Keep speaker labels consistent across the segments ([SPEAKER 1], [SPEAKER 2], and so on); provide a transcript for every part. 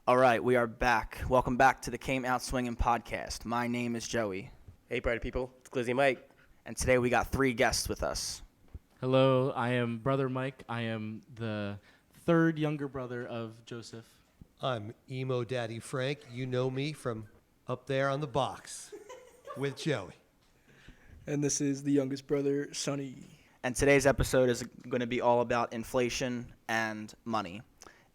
[SPEAKER 1] All right, we are back. Welcome back to the Came Out Swinging podcast. My name is Joey,
[SPEAKER 2] Hey, party people. It's Glizzy Mike.
[SPEAKER 1] and today we got 3 guests with us.
[SPEAKER 3] Hello, I am Brother Mike. I am the third younger brother of Joseph.
[SPEAKER 4] I'm Emo Daddy Frank. You know me from up there on the box with Joey.
[SPEAKER 5] And this is the youngest brother, Sonny.
[SPEAKER 1] And today's episode is going to be all about inflation and money.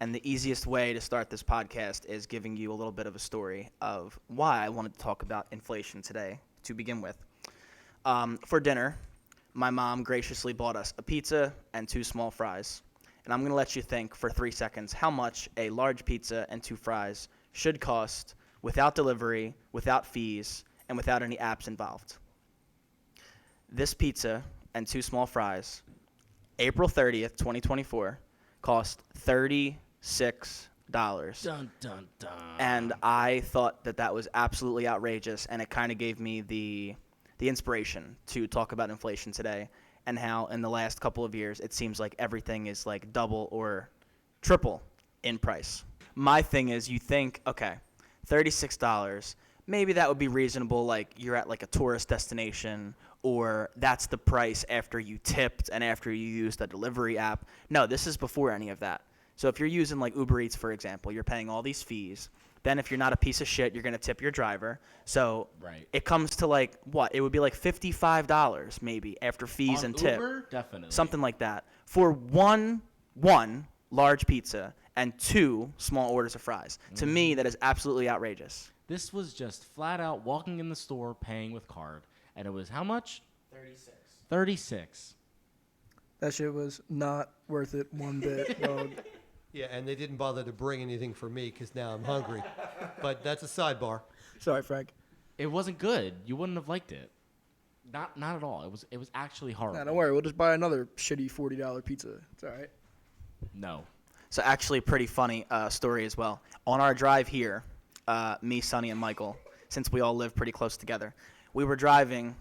[SPEAKER 1] And the easiest way to start this podcast is giving you a little bit of a story of why I wanted to talk about inflation today to begin with. For dinner, my mom graciously bought us a pizza and 2 small fries. And I'm going to let you think for 3 seconds how much a large pizza and 2 fries should cost without delivery, without fees, and without any apps involved. This pizza and 2 small fries, April 30th, 2024, cost $36.
[SPEAKER 3] Dun, dun, dun.
[SPEAKER 1] And I thought that was absolutely outrageous, and it kind of gave me the inspiration to talk about inflation today and how in the last couple of years it seems like everything is like double or triple in price. My thing is, you think, okay, $36, maybe that would be reasonable, like you're at like a tourist destination, or that's the price after you tipped and after you used a delivery app. No, this is before any of that. So if you're using like Uber Eats, for example, you're paying all these fees. Then if you're not a piece of shit, you're going to tip your driver. So
[SPEAKER 3] Right.
[SPEAKER 1] it comes to like, what? It would be like $55 maybe after fees
[SPEAKER 3] On
[SPEAKER 1] and tip.
[SPEAKER 3] Uber? Definitely.
[SPEAKER 1] Something like that. For one large pizza and 2 small orders of fries. To me, that is absolutely outrageous.
[SPEAKER 3] This was just flat out walking in the store, paying with card. And it was how much? 36.
[SPEAKER 5] That shit was not worth it one bit, dog.
[SPEAKER 4] Yeah, and they didn't bother to bring anything for me because now I'm hungry. But that's a sidebar.
[SPEAKER 5] Sorry, Frank.
[SPEAKER 3] It wasn't good. You wouldn't have liked it. Not at all. It was actually horrible.
[SPEAKER 5] Nah, don't worry. We'll just buy another shitty $40 pizza. It's all right.
[SPEAKER 3] No.
[SPEAKER 1] So actually pretty funny story as well. On our drive here, me, Sonny, and Michael, since we all live pretty close together, we were driving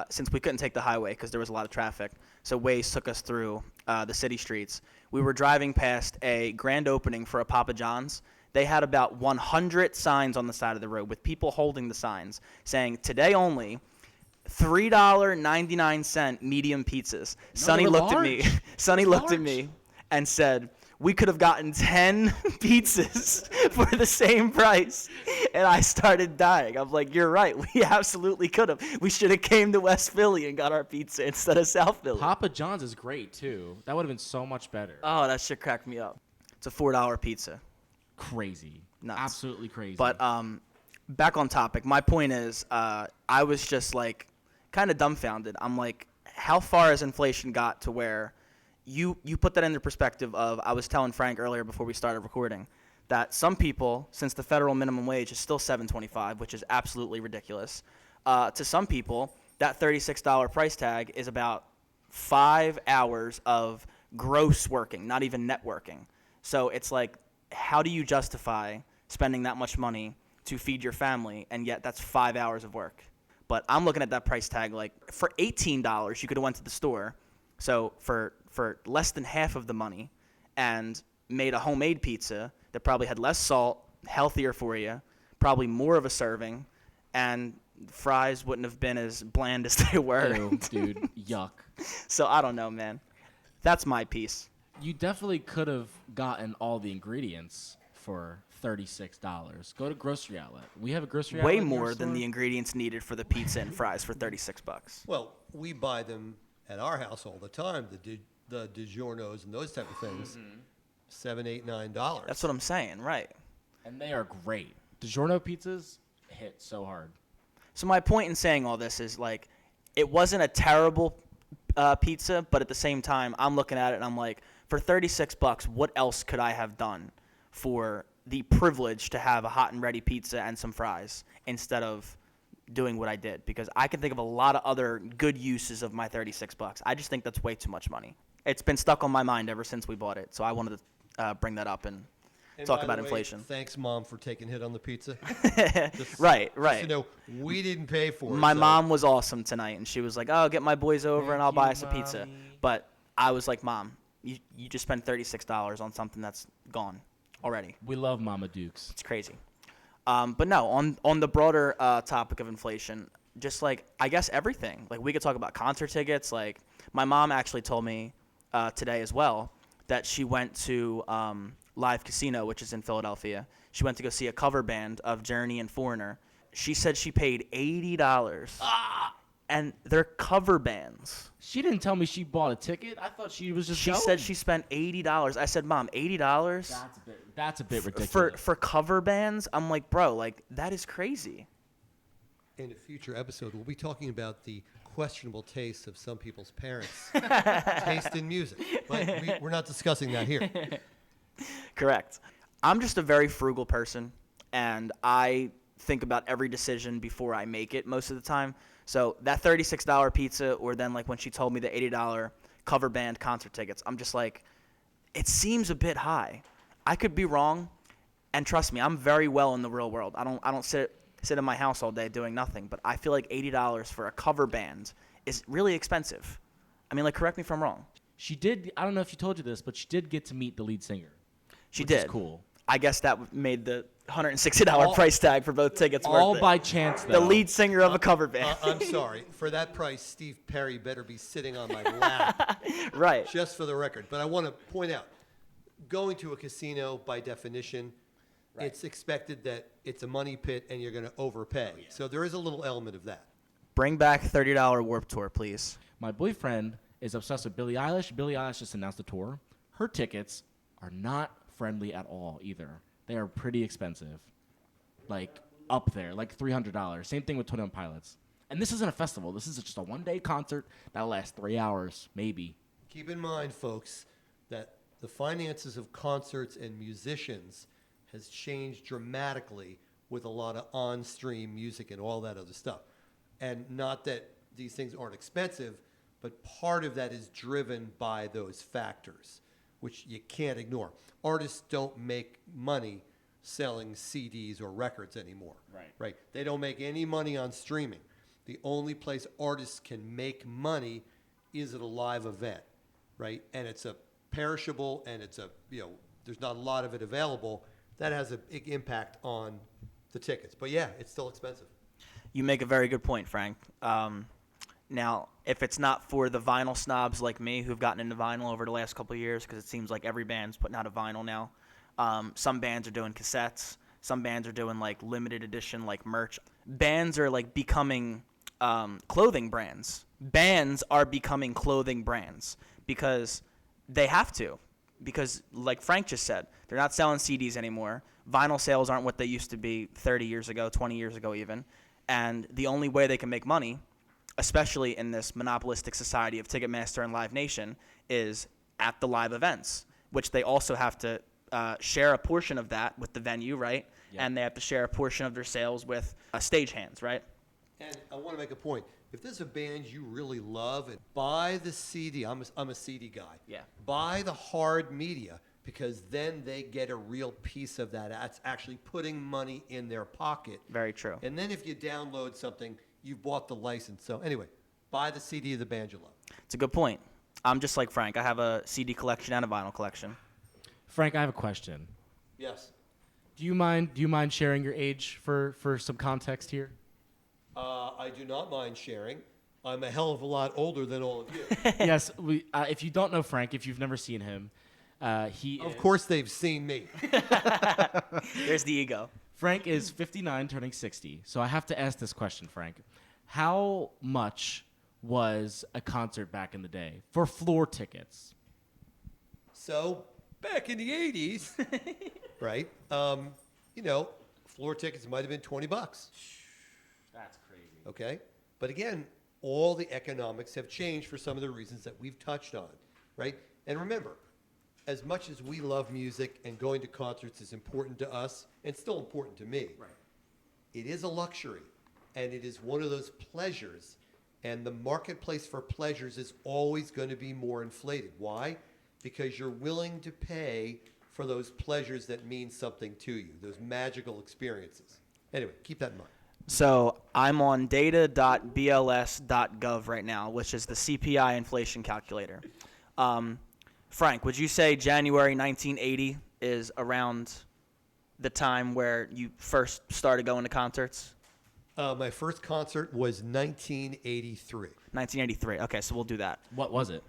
[SPEAKER 1] since we couldn't take the highway because there was a lot of traffic. So Waze took us through the city streets. We were driving past a grand opening for a Papa John's. They had about 100 signs on the side of the road with people holding the signs saying, today only, $3.99 medium pizzas. Sonny
[SPEAKER 3] they were
[SPEAKER 1] looked at me.
[SPEAKER 3] large.
[SPEAKER 1] Sonny
[SPEAKER 3] It's
[SPEAKER 1] looked at
[SPEAKER 3] large.
[SPEAKER 1] me and said, we could have gotten 10 pizzas for the same price. And I started dying. I'm like, you're right. We absolutely could have. We should have came to West Philly and got our pizza instead of South Philly.
[SPEAKER 3] Papa John's is great, too. That would have been so much better.
[SPEAKER 1] Oh, that shit cracked me up. It's a $4 pizza.
[SPEAKER 3] Crazy.
[SPEAKER 1] Nuts.
[SPEAKER 3] Absolutely crazy.
[SPEAKER 1] But back on topic. My point is, I was just like kind of dumbfounded. I'm like, how far has inflation got to where you put that into perspective of, I was telling Frank earlier before we started recording, that some people, since the federal minimum wage is still $7.25, which is absolutely ridiculous, to some people, that $36 price tag is about 5 hours of gross working, not even networking. So it's like, how do you justify spending that much money to feed your family, and yet that's 5 hours of work? But I'm looking at that price tag like, for $18, you could have went to the store, so for less than half of the money, and made a homemade pizza that probably had less salt, healthier for you, probably more of a serving, and fries wouldn't have been as bland as they were.
[SPEAKER 3] Ew, dude, yuck.
[SPEAKER 1] So I don't know, man. That's my piece.
[SPEAKER 3] You definitely could have gotten all the ingredients for $36. Go to grocery outlet. We have a grocery outlet.
[SPEAKER 1] Way
[SPEAKER 3] in our
[SPEAKER 1] more than
[SPEAKER 3] store.
[SPEAKER 1] the ingredients needed for the pizza and fries for $36.
[SPEAKER 4] Well, we buy them at our house all the time, the DiGiorno's and those type of things. $7, $8, $9.
[SPEAKER 1] That's what I'm saying, right?
[SPEAKER 3] And they are great. DiGiorno pizzas hit so hard.
[SPEAKER 1] So my point in saying all this is, like, it wasn't a terrible pizza, but at the same time, I'm looking at it and I'm like, for $36, what else could I have done for the privilege to have a hot and ready pizza and some fries instead of doing what I did? Because I can think of a lot of other good uses of my $36. I just think that's way too much money. It's been stuck on my mind ever since we bought it, so I wanted to bring that up and talk
[SPEAKER 4] by
[SPEAKER 1] about
[SPEAKER 4] the way,
[SPEAKER 1] inflation.
[SPEAKER 4] Thanks, Mom, for taking hit on the pizza.
[SPEAKER 1] Right.
[SPEAKER 4] Just to know, we didn't pay for it.
[SPEAKER 1] My
[SPEAKER 4] so-
[SPEAKER 1] mom was awesome tonight, and she was like, "Oh, get my boys over, and
[SPEAKER 3] Thank
[SPEAKER 1] I'll buy
[SPEAKER 3] you,
[SPEAKER 1] us a pizza."
[SPEAKER 3] Mommy.
[SPEAKER 1] But I was like, "Mom, you just spent $36 on something that's gone already.
[SPEAKER 3] We love Mama Dukes.
[SPEAKER 1] It's crazy. But no, on the broader topic of inflation, just like I guess everything. Like we could talk about concert tickets. Like my mom actually told me today as well that she went to Live Casino, which is in Philadelphia. She went to go see a cover band of Journey and Foreigner. She said she paid $80. And they're cover bands.
[SPEAKER 3] She didn't tell me she bought a ticket. I thought she was just
[SPEAKER 1] She
[SPEAKER 3] going.
[SPEAKER 1] said she spent $80. I said, Mom, $80
[SPEAKER 3] That's a bit ridiculous.
[SPEAKER 1] for cover bands? I'm like, bro, like that is crazy.
[SPEAKER 4] In a future episode, we'll be talking about the questionable taste of some people's parents' taste in music. But we're not discussing that here.
[SPEAKER 1] Correct. I'm just a very frugal person, and I think about every decision before I make it most of the time. So that $36 pizza, or then like when she told me the $80 cover band concert tickets, I'm just like, it seems a bit high. I could be wrong, and trust me, I'm very well in the real world. I don't sit in my house all day doing nothing, but I feel like $80 for a cover band is really expensive. I mean, like, correct me if I'm wrong.
[SPEAKER 3] She did. I don't know if she told you this, but she did get to meet the lead singer.
[SPEAKER 1] She
[SPEAKER 3] which
[SPEAKER 1] did.
[SPEAKER 3] Is cool.
[SPEAKER 1] I guess that made the $160 price tag for both tickets
[SPEAKER 3] All
[SPEAKER 1] worth it.
[SPEAKER 3] by chance, though.
[SPEAKER 1] The lead singer of a cover band.
[SPEAKER 4] I'm sorry. For that price, Steve Perry better be sitting on my lap,
[SPEAKER 1] Right.
[SPEAKER 4] just for the record. But I want to point out, going to a casino, by definition, it's expected that it's a money pit and you're going to overpay. So there is a little element of that.
[SPEAKER 1] Bring back $30 Warped Tour, please.
[SPEAKER 3] My boyfriend is obsessed with Billie Eilish. Billie Eilish just announced a tour. Her tickets are not friendly at all either. They are pretty expensive. Like, up there, like $300. Same thing with 21 Pilots. And this isn't a festival. This is just a one-day concert that'll last 3 hours, maybe.
[SPEAKER 4] Keep in mind, folks, that the finances of concerts and musicians has changed dramatically with a lot of on-stream music and all that other stuff. And not that these things aren't expensive, but part of that is driven by those factors, which you can't ignore. Artists don't make money selling CDs or records anymore. Right. They don't make any money on streaming. The only place artists can make money is at a live event, right? And it's a perishable, and it's a, there's not a lot of it available. That has a big impact on the tickets. But yeah, it's still expensive.
[SPEAKER 1] You make a very good point, Frank. Now, if it's not for the vinyl snobs like me who've gotten into vinyl over the last couple of years, because it seems like every band's putting out a vinyl now. Some bands are doing cassettes. Some bands are doing like limited edition like merch. Bands are like becoming clothing brands. Bands are becoming clothing brands because they have to. Because like Frank just said, they're not selling CDs anymore. Vinyl sales aren't what they used to be 30 years ago, 20 years ago even. And the only way they can make money, especially in this monopolistic society of Ticketmaster and Live Nation, is at the live events, which they also have to share a portion of that with the venue, right?
[SPEAKER 3] Yep.
[SPEAKER 1] And they have to share a portion of their sales with stagehands, right?
[SPEAKER 4] And I want to make a point. If there's a band you really love, buy the CD. I'm a CD guy.
[SPEAKER 1] Yeah.
[SPEAKER 4] Buy the hard media, because then they get a real piece of that. That's actually putting money in their pocket.
[SPEAKER 1] Very true.
[SPEAKER 4] And then if you download something, you've bought the license. So anyway, buy the CD of the band you love.
[SPEAKER 1] It's a good point. I'm just like Frank. I have a CD collection and a vinyl collection.
[SPEAKER 3] Frank, I have a question.
[SPEAKER 4] Yes.
[SPEAKER 3] Do you mind sharing your age for some context here?
[SPEAKER 4] I do not mind sharing. I'm a hell of a lot older than all of you.
[SPEAKER 3] Yes. If you don't know Frank, if you've never seen him, he
[SPEAKER 4] Of course they've seen me.
[SPEAKER 1] There's the ego.
[SPEAKER 3] Frank is 59, turning 60. So I have to ask this question, Frank. How much was a concert back in the day for floor tickets?
[SPEAKER 4] So back in the 80s, right, floor tickets might have been $20.
[SPEAKER 3] That's crazy.
[SPEAKER 4] Okay? But again, all the economics have changed for some of the reasons that we've touched on, right? And remember, as much as we love music and going to concerts is important to us, and still important to me,
[SPEAKER 3] Right.
[SPEAKER 4] it is a luxury, and it is one of those pleasures, and the marketplace for pleasures is always going to be more inflated. Why? Because you're willing to pay for those pleasures that mean something to you, those magical experiences. Anyway, keep that in mind.
[SPEAKER 1] So I'm on data.bls.gov right now, which is the CPI inflation calculator. Frank, would you say January 1980 is around the time where you first started going to concerts?
[SPEAKER 4] My first concert was 1983.
[SPEAKER 1] 1983. Okay, so we'll do that.
[SPEAKER 3] What was it?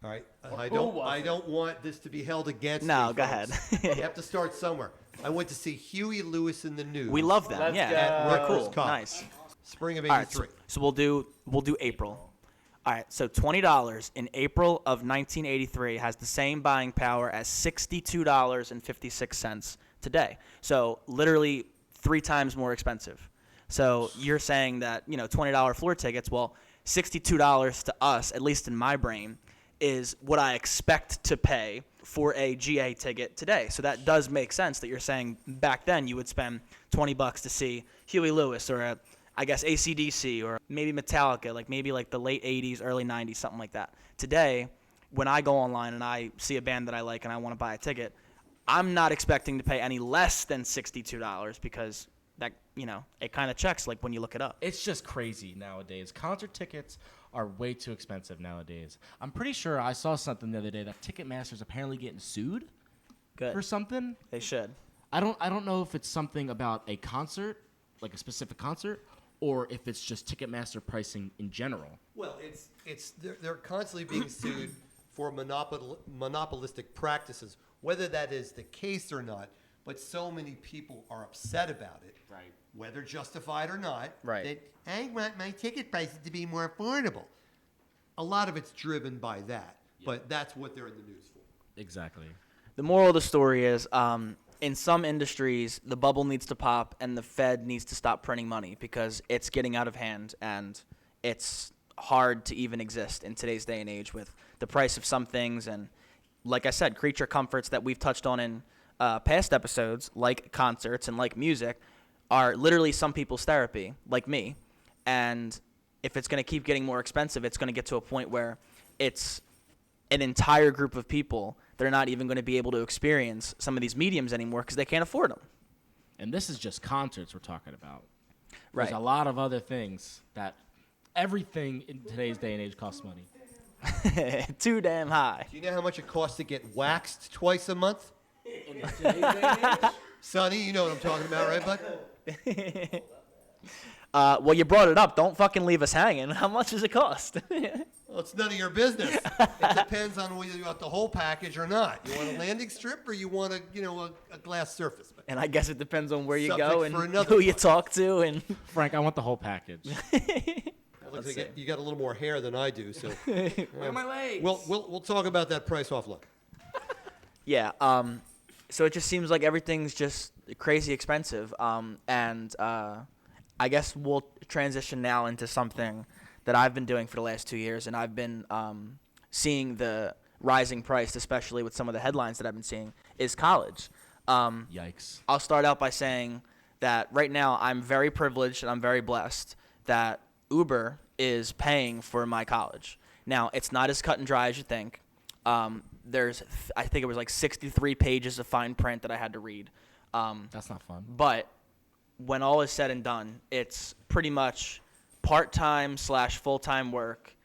[SPEAKER 4] All right. I don't want this to be held against
[SPEAKER 1] No,
[SPEAKER 4] me,
[SPEAKER 1] go
[SPEAKER 4] folks.
[SPEAKER 1] ahead.
[SPEAKER 4] You have to start somewhere. I went to see Huey Lewis and the News.
[SPEAKER 1] We love them.
[SPEAKER 2] Let's
[SPEAKER 1] Yeah,
[SPEAKER 2] go.
[SPEAKER 1] they're cool.
[SPEAKER 4] Rutgers College.
[SPEAKER 1] Nice.
[SPEAKER 4] Spring of
[SPEAKER 1] All right,
[SPEAKER 4] '83.
[SPEAKER 1] so we'll do April. All right, so $20 in April of 1983 has the same buying power as $62.56 today. So literally 3 times more expensive. So you're saying that, $20 floor tickets, well, $62 to us, at least in my brain, is what I expect to pay for a GA ticket today. So that does make sense that you're saying back then you would spend $20 to see Huey Lewis or I guess AC/DC or maybe Metallica, maybe the late 80s, early 90s, something like that. Today, when I go online and I see a band that I like and I want to buy a ticket, I'm not expecting to pay any less than $62 because that, it kind of checks when you look it up.
[SPEAKER 3] It's just crazy nowadays. Concert tickets are way too expensive nowadays. I'm pretty sure I saw something the other day that Ticketmaster's apparently getting sued
[SPEAKER 1] Good.
[SPEAKER 3] for something.
[SPEAKER 1] They should.
[SPEAKER 3] I don't know if it's something about a concert, like a specific concert, or if it's just Ticketmaster pricing in general.
[SPEAKER 4] Well, they're constantly being sued for monopolistic practices, whether that is the case or not. But so many people are upset about it,
[SPEAKER 3] Right.
[SPEAKER 4] whether justified or not.
[SPEAKER 1] Right.
[SPEAKER 4] That I want my ticket prices to be more affordable. A lot of it's driven by that, but that's what they're in the news for.
[SPEAKER 3] Exactly.
[SPEAKER 1] The moral of the story is, in some industries, the bubble needs to pop and the Fed needs to stop printing money because it's getting out of hand and it's hard to even exist in today's day and age with the price of some things. And like I said, creature comforts that we've touched on in past episodes, like concerts and like music, are literally some people's therapy, like me. And if it's going to keep getting more expensive, it's going to get to a point where it's an entire group of people that are not even going to be able to experience some of these mediums anymore because they can't afford them.
[SPEAKER 3] And this is just concerts we're talking about.
[SPEAKER 1] Right.
[SPEAKER 3] There's a lot of other things that everything in today's day and age costs money.
[SPEAKER 1] Too damn high.
[SPEAKER 4] Do you know how much it costs to get waxed twice a month? Sonny, you know what I'm talking about, right, bud?
[SPEAKER 1] Well, you brought it up. Don't fucking leave us hanging. How much does it cost?
[SPEAKER 4] Well, it's none of your business. It depends on whether you want the whole package or not. You want a landing strip or you want a glass surface.
[SPEAKER 1] And I guess it depends on where you
[SPEAKER 4] Subject
[SPEAKER 1] go and
[SPEAKER 4] for another
[SPEAKER 1] who you
[SPEAKER 4] one.
[SPEAKER 1] talk to. And
[SPEAKER 3] Frank, I want the whole package.
[SPEAKER 4] It looks like you got a little more hair than I do, so
[SPEAKER 3] Where are my legs?
[SPEAKER 4] we'll talk about that price offline.
[SPEAKER 1] yeah. So it just seems like everything's just crazy expensive. And I guess we'll transition now into something that I've been doing for the last 2 years, and I've been seeing the rising price, especially with some of the headlines that I've been seeing, is college.
[SPEAKER 3] Yikes.
[SPEAKER 1] I'll start out by saying that right now I'm very privileged and I'm very blessed that Uber is paying for my college. Now, it's not as cut and dry as you think. There's, I think it was 63 pages of fine print that I had to read.
[SPEAKER 3] That's not fun.
[SPEAKER 1] But when all is said and done, it's pretty much part-time / full-time work,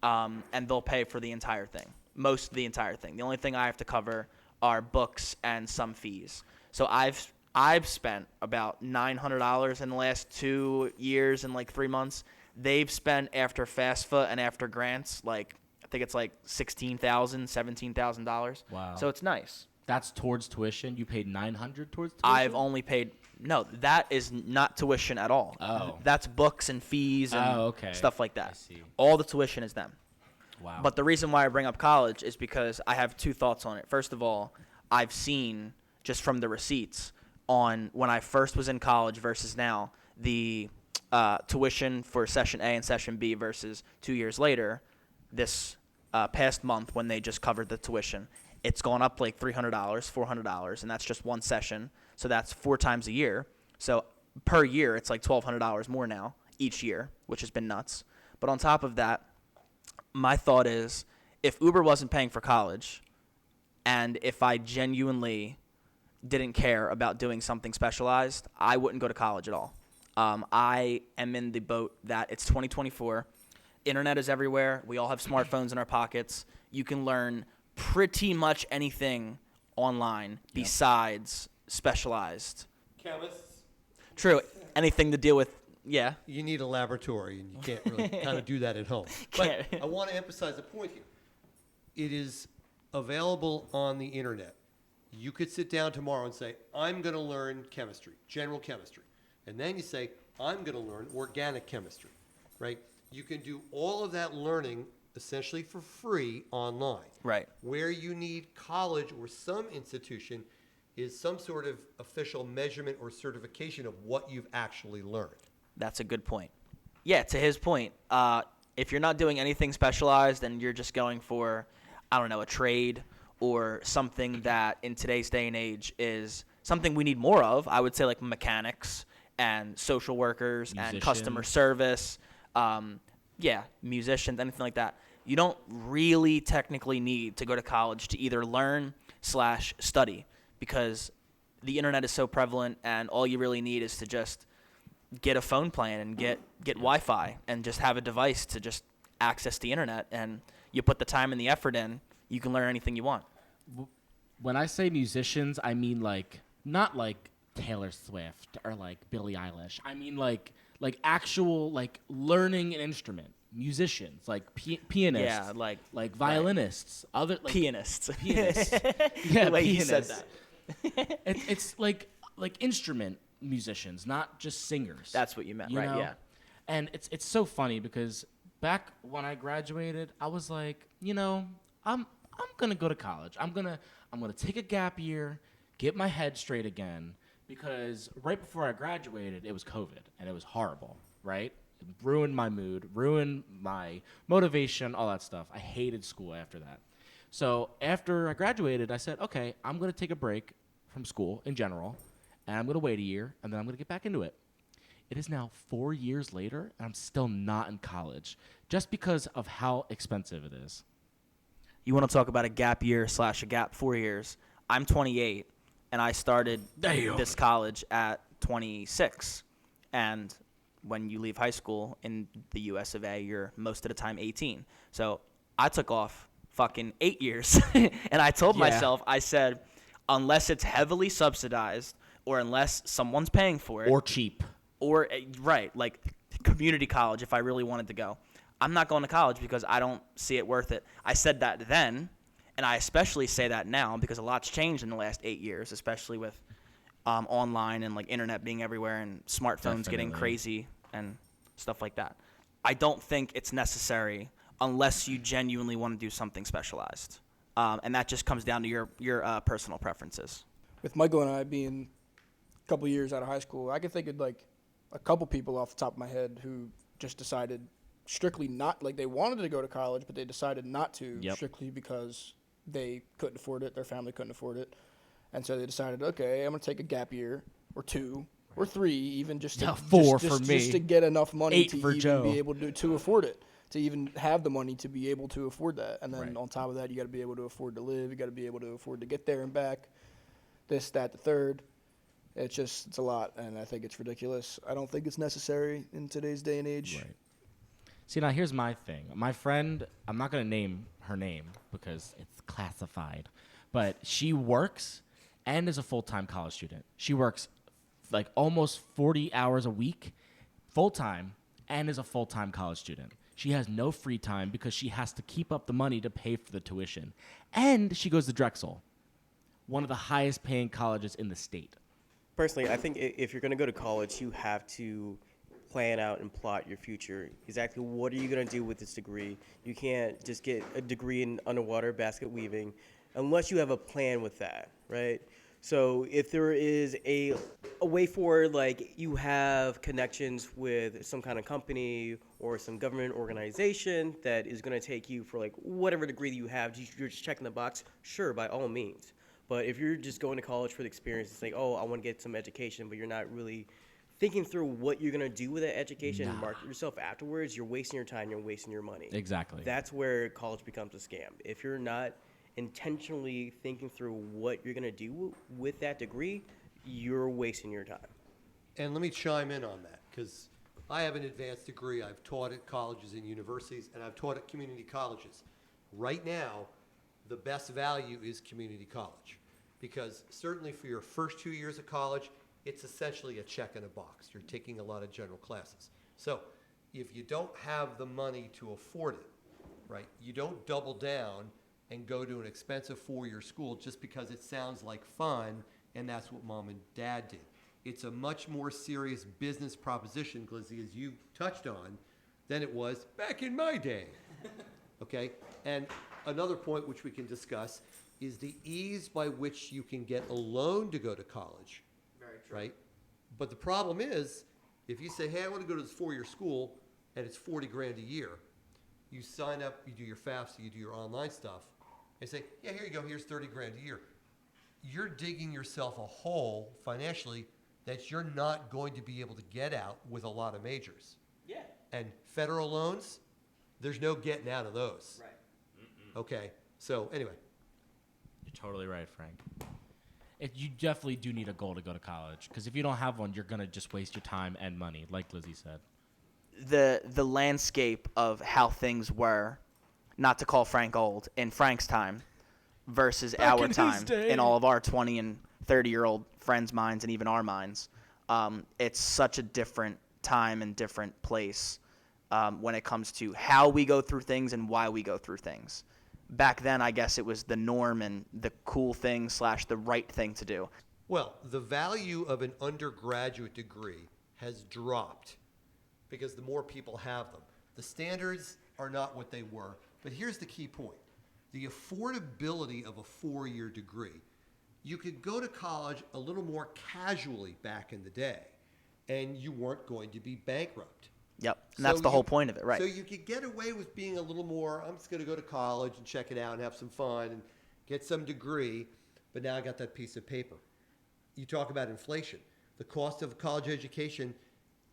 [SPEAKER 1] and they'll pay for the entire thing, most of the entire thing. The only thing I have to cover are books and some fees. So I've spent about $900 in the last 2 years and 3 months. They've spent after FAFSA and after grants, I think it's $16,000, $17,000.
[SPEAKER 3] Wow.
[SPEAKER 1] So it's nice.
[SPEAKER 3] That's towards tuition. You paid $900 towards tuition.
[SPEAKER 1] I've only paid that is not tuition at all.
[SPEAKER 3] Oh.
[SPEAKER 1] That's books and fees and
[SPEAKER 3] okay.
[SPEAKER 1] stuff like that.
[SPEAKER 3] I see.
[SPEAKER 1] All the tuition is them.
[SPEAKER 3] Wow.
[SPEAKER 1] But the reason why I bring up college is because I have 2 thoughts on it. First of all, I've seen just from the receipts on when I first was in college versus now, the tuition for session A and session B versus 2 years later, this past month when they just covered the tuition, it's gone up $300, $400, and that's just one session. So that's 4 times a year. So per year, it's $1,200 more now each year, which has been nuts. But on top of that, my thought is if Uber wasn't paying for college and if I genuinely didn't care about doing something specialized, I wouldn't go to college at all. I am in the boat that it's 2024. Internet is everywhere. We all have smartphones in our pockets. You can learn pretty much anything online besides specialized.
[SPEAKER 4] Chemists,
[SPEAKER 1] True. Anything to deal with, yeah.
[SPEAKER 4] you need a laboratory, and you can't really kind of do that at home.
[SPEAKER 1] Can't.
[SPEAKER 4] But I want to emphasize a point here. It is available on the internet. You could sit down tomorrow and say, I'm going to learn chemistry, general chemistry. And then you say, I'm going to learn organic chemistry, right? You can do all of that learning essentially for free online.
[SPEAKER 1] Right.
[SPEAKER 4] Where you need college or some institution is some sort of official measurement or certification of what you've actually learned.
[SPEAKER 1] That's a good point. Yeah, to his point, if you're not doing anything specialized and you're just going for, I don't know, a trade or something that in today's day and age is something we need more of, I would say like mechanics and social workers and customer
[SPEAKER 3] Musicians.
[SPEAKER 1] service, musicians, anything like that. You don't really technically need to go to college to either learn/study because the internet is so prevalent and all you really need is to just get a phone plan and get Wi-Fi and just have a device to just access the internet, and you put the time and the effort in, you can learn anything you want.
[SPEAKER 3] When I say musicians, I mean like not like Taylor Swift or like Billie Eilish. I mean like actual like learning an instrument. Musicians, like pianists,
[SPEAKER 1] Yeah,
[SPEAKER 3] like violinists, other like,
[SPEAKER 1] Pianists.
[SPEAKER 3] pianists. Yeah,
[SPEAKER 1] The way you
[SPEAKER 3] pianists.
[SPEAKER 1] said that.
[SPEAKER 3] It's like instrument musicians, not just singers.
[SPEAKER 1] That's what you meant,
[SPEAKER 3] You
[SPEAKER 1] right?
[SPEAKER 3] know?
[SPEAKER 1] Yeah.
[SPEAKER 3] And it's so funny because back when I graduated, I was like, I'm gonna go to college. I'm gonna take a gap year, get my head straight again, because right before I graduated, it was COVID and it was horrible, right? It ruined my mood, ruined my motivation, all that stuff. I hated school after that. So after I graduated, I said, okay, I'm gonna take a break from school in general, and I'm gonna wait a year, and then I'm gonna get back into it. It is now 4 years later, and I'm still not in college, just because of how expensive it is.
[SPEAKER 1] You want to talk about a gap year / a gap 4 years? I'm 28, and I started this college at 26. And when you leave high school in the US of A, you're most of the time 18. So I took off fucking 8 years, and I told myself, I said, unless it's heavily subsidized or unless someone's paying for it,
[SPEAKER 3] Or cheap.
[SPEAKER 1] or right, like community college if I really wanted to go, I'm not going to college because I don't see it worth it. I said that then, and I especially say that now because a lot's changed in the last 8 years, especially with online and like internet being everywhere and smartphones getting
[SPEAKER 3] Definitely.
[SPEAKER 1] crazy and stuff like that. I don't think it's necessary unless you genuinely want to do something specialized, and that just comes down to your personal preferences.
[SPEAKER 5] With Michael and I being a couple years out of high school, I can think of like a couple people off the top of my head who just decided strictly not, like they wanted to go to college, but they decided not to strictly because they couldn't afford it, their family couldn't afford it. And so they decided, okay, I'm going to take a gap year or 2 or 3, even just to,
[SPEAKER 3] 4
[SPEAKER 5] just,
[SPEAKER 3] for me.
[SPEAKER 5] just to get enough money
[SPEAKER 3] 8
[SPEAKER 5] to
[SPEAKER 3] for
[SPEAKER 5] even
[SPEAKER 3] Joe.
[SPEAKER 5] be able to afford it, to even have the money to be able to afford that. And then
[SPEAKER 3] Right.
[SPEAKER 5] on top of that, you got to be able to afford to live. You got to be able to afford to get there and back, this, that, the third. It's a lot, and I think it's ridiculous. I don't think it's necessary in today's day and age.
[SPEAKER 3] Right. See, now here's my thing. My friend, I'm not going to name her name because it's classified, but she works and is a full-time college student. She works like almost 40 hours a week full-time and is a full-time college student. She has no free time because she has to keep up the money to pay for the tuition. And she goes to Drexel, one of the highest paying colleges in the state.
[SPEAKER 2] Personally, I think if you're going to go to college, you have to plan out and plot your future. Exactly what are you going to do with this degree? You can't just get a degree in underwater basket weaving unless you have a plan with that, right? So if there is a way forward, like you have connections with some kind of company or some government organization that is going to take you for like whatever degree that you have, you're just checking the box, sure, by all means. But if you're just going to college for the experience, it's like, oh, I want to get some education, but you're not really thinking through what you're going to do with that education and market yourself afterwards, you're wasting your time, you're wasting your money.
[SPEAKER 3] Exactly.
[SPEAKER 2] That's where college becomes a scam. If you're not intentionally thinking through what you're going to do with that degree, you're wasting your time.
[SPEAKER 4] And let me chime in on that, because I have an advanced degree. I've taught at colleges and universities, and I've taught at community colleges. Right now, the best value is community college. because certainly for your first 2 years of college, it's essentially a check in a box. You're taking a lot of general classes. So if you don't have the money to afford it, right, you don't double down and go to an expensive 4-year school just because it sounds like fun and that's what mom and dad did. It's a much more serious business proposition, Glizzy, as you touched on, than it was back in my day. Okay? And another point which we can discuss is the ease by which you can get a loan to go to college. Very true. Right? But the problem is, if you say, hey, I want to go to this 4-year school, and it's 40 grand a year, you sign up, you do your FAFSA, you do your online stuff, and say, yeah, here you go, here's 30 grand a year. You're digging yourself a hole financially that you're not going to be able to get out with a lot of majors.
[SPEAKER 2] Yeah.
[SPEAKER 4] And federal loans, there's no getting out of those.
[SPEAKER 2] Right.
[SPEAKER 4] Okay, so anyway.
[SPEAKER 3] You're totally right, Frank. You definitely do need a goal to go to college, because if you don't have one, you're going to just waste your time and money, like Lizzie said.
[SPEAKER 1] The landscape of how things were, not to call Frank old, in Frank's time versus
[SPEAKER 3] Back
[SPEAKER 1] our
[SPEAKER 3] in his
[SPEAKER 1] time,
[SPEAKER 3] day.
[SPEAKER 1] in all of our 20 and 30-year-old friends' minds and even our minds. It's such a different time and different place when it comes to how we go through things and why we go through things. Back then, I guess it was the norm and the cool thing / the right thing to do.
[SPEAKER 4] Well, the value of an undergraduate degree has dropped because the more people have them. The standards are not what they were, but here's the key point. The affordability of a 4-year degree. You could go to college a little more casually back in the day, and you weren't going to be bankrupt.
[SPEAKER 1] Yep, and that's the whole point of it, right?
[SPEAKER 4] So you could get away with being a little more, I'm just going to go to college and check it out and have some fun and get some degree, but now I got that piece of paper. You talk about inflation. The cost of college education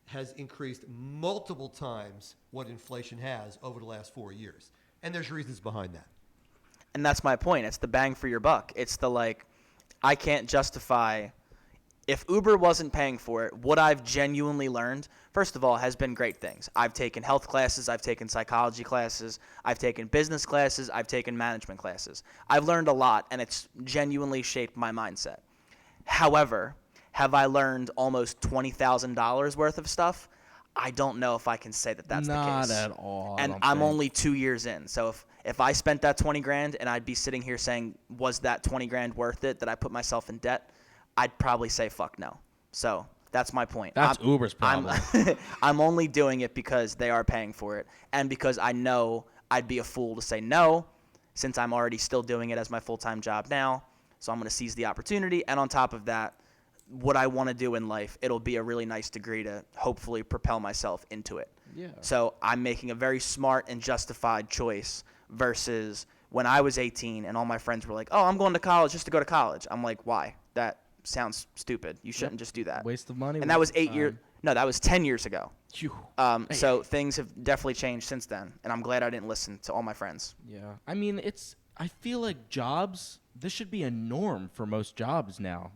[SPEAKER 4] has increased multiple times what inflation has over the last 4 years. And there's reasons behind that.
[SPEAKER 1] And that's my point. It's the bang for your buck. It's the I can't justify, if Uber wasn't paying for it, what I've genuinely learned, first of all, has been great things. I've taken health classes, I've taken psychology classes, I've taken business classes, I've taken management classes. I've learned a lot, and it's genuinely shaped my mindset. However, have I learned almost $20,000 worth of stuff? I don't know if I can say that that's the case.
[SPEAKER 3] Not at all.
[SPEAKER 1] And I'm only 2 years in. So if I spent that 20 grand and I'd be sitting here saying, was that 20 grand worth it? Did I put myself in debt? I'd probably say fuck no. So that's my point.
[SPEAKER 3] That's Uber's problem.
[SPEAKER 1] I'm only doing it because they are paying for it and because I know I'd be a fool to say no since I'm already still doing it as my full-time job now. So I'm going to seize the opportunity. And on top of that, what I want to do in life, it'll be a really nice degree to hopefully propel myself into it.
[SPEAKER 3] Yeah.
[SPEAKER 1] So I'm making a very smart and justified choice versus when I was 18 and all my friends were like, oh, I'm going to college just to go to college. I'm like, why? That sounds stupid. You shouldn't just do that.
[SPEAKER 3] Waste of money.
[SPEAKER 1] And that was 8 years. No, that was 10 years ago.
[SPEAKER 3] Phew.
[SPEAKER 1] So things have definitely changed since then. And I'm glad I didn't listen to all my friends.
[SPEAKER 3] Yeah. I mean, I feel like jobs, this should be a norm for most jobs now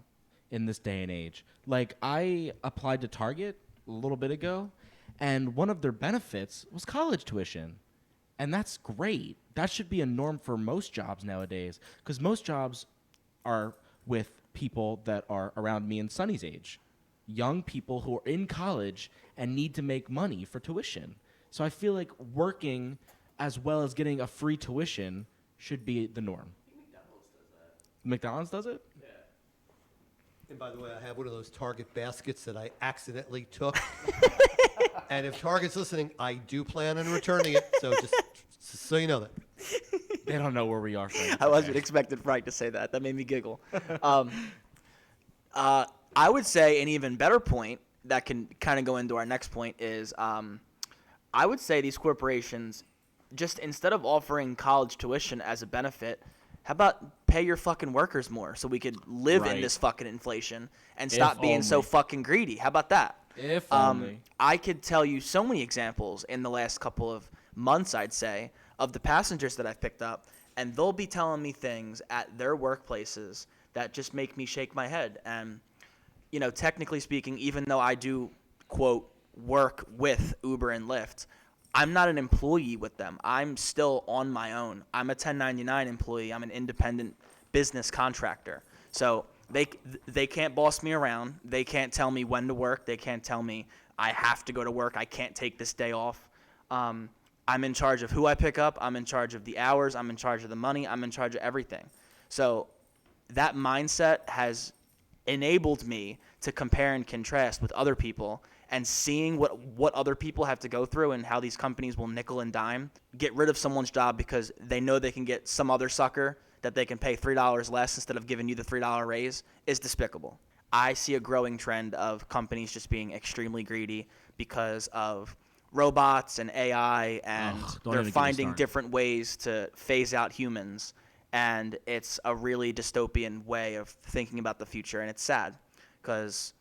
[SPEAKER 3] in this day and age. Like, I applied to Target a little bit ago, and one of their benefits was college tuition. And that's great. That should be a norm for most jobs nowadays, because most jobs are with people that are around me and Sonny's age. Young people who are in college and need to make money for tuition. So I feel like working as well as getting a free tuition should be the norm. McDonald's does it?
[SPEAKER 4] And by the way, I have one of those Target baskets that I accidentally took. And if Target's listening, I do plan on returning it. So just so you know that.
[SPEAKER 3] They don't know where we are. Frank.
[SPEAKER 1] I wasn't expecting Frank to say that. That made me giggle. I would say an even better point that can kind of go into our next point is I would say these corporations, just instead of offering college tuition as a benefit, how about pay your fucking workers more so we could live in
[SPEAKER 3] Right.
[SPEAKER 1] this fucking inflation and stop
[SPEAKER 3] If
[SPEAKER 1] being so
[SPEAKER 3] only.
[SPEAKER 1] fucking greedy? How about that?
[SPEAKER 3] If only.
[SPEAKER 1] I could tell you so many examples in the last couple of months, I'd say, of the passengers that I've picked up, and they'll be telling me things at their workplaces that just make me shake my head. And, you know, technically speaking, even though I do, quote, work with Uber and Lyft, I'm not an employee with them. I'm still on my own. I'm a 1099 employee. I'm an independent business contractor. So they can't boss me around. They can't tell me when to work. They can't tell me I have to go to work. I can't take this day off. I'm in charge of who I pick up. I'm in charge of the hours. I'm in charge of the money. I'm in charge of everything. So that mindset has enabled me to compare and contrast with other people and seeing what other people have to go through and how these companies will nickel and dime, get rid of someone's job because they know they can get some other sucker that they can pay $3 less instead of giving you the $3 raise is despicable. I see a growing trend of companies just being extremely greedy because of robots and AI, and
[SPEAKER 3] Ugh, don't
[SPEAKER 1] they're
[SPEAKER 3] even get me
[SPEAKER 1] finding
[SPEAKER 3] started.
[SPEAKER 1] different ways to phase out humans. And it's a really dystopian way of thinking about the future, and it's sad because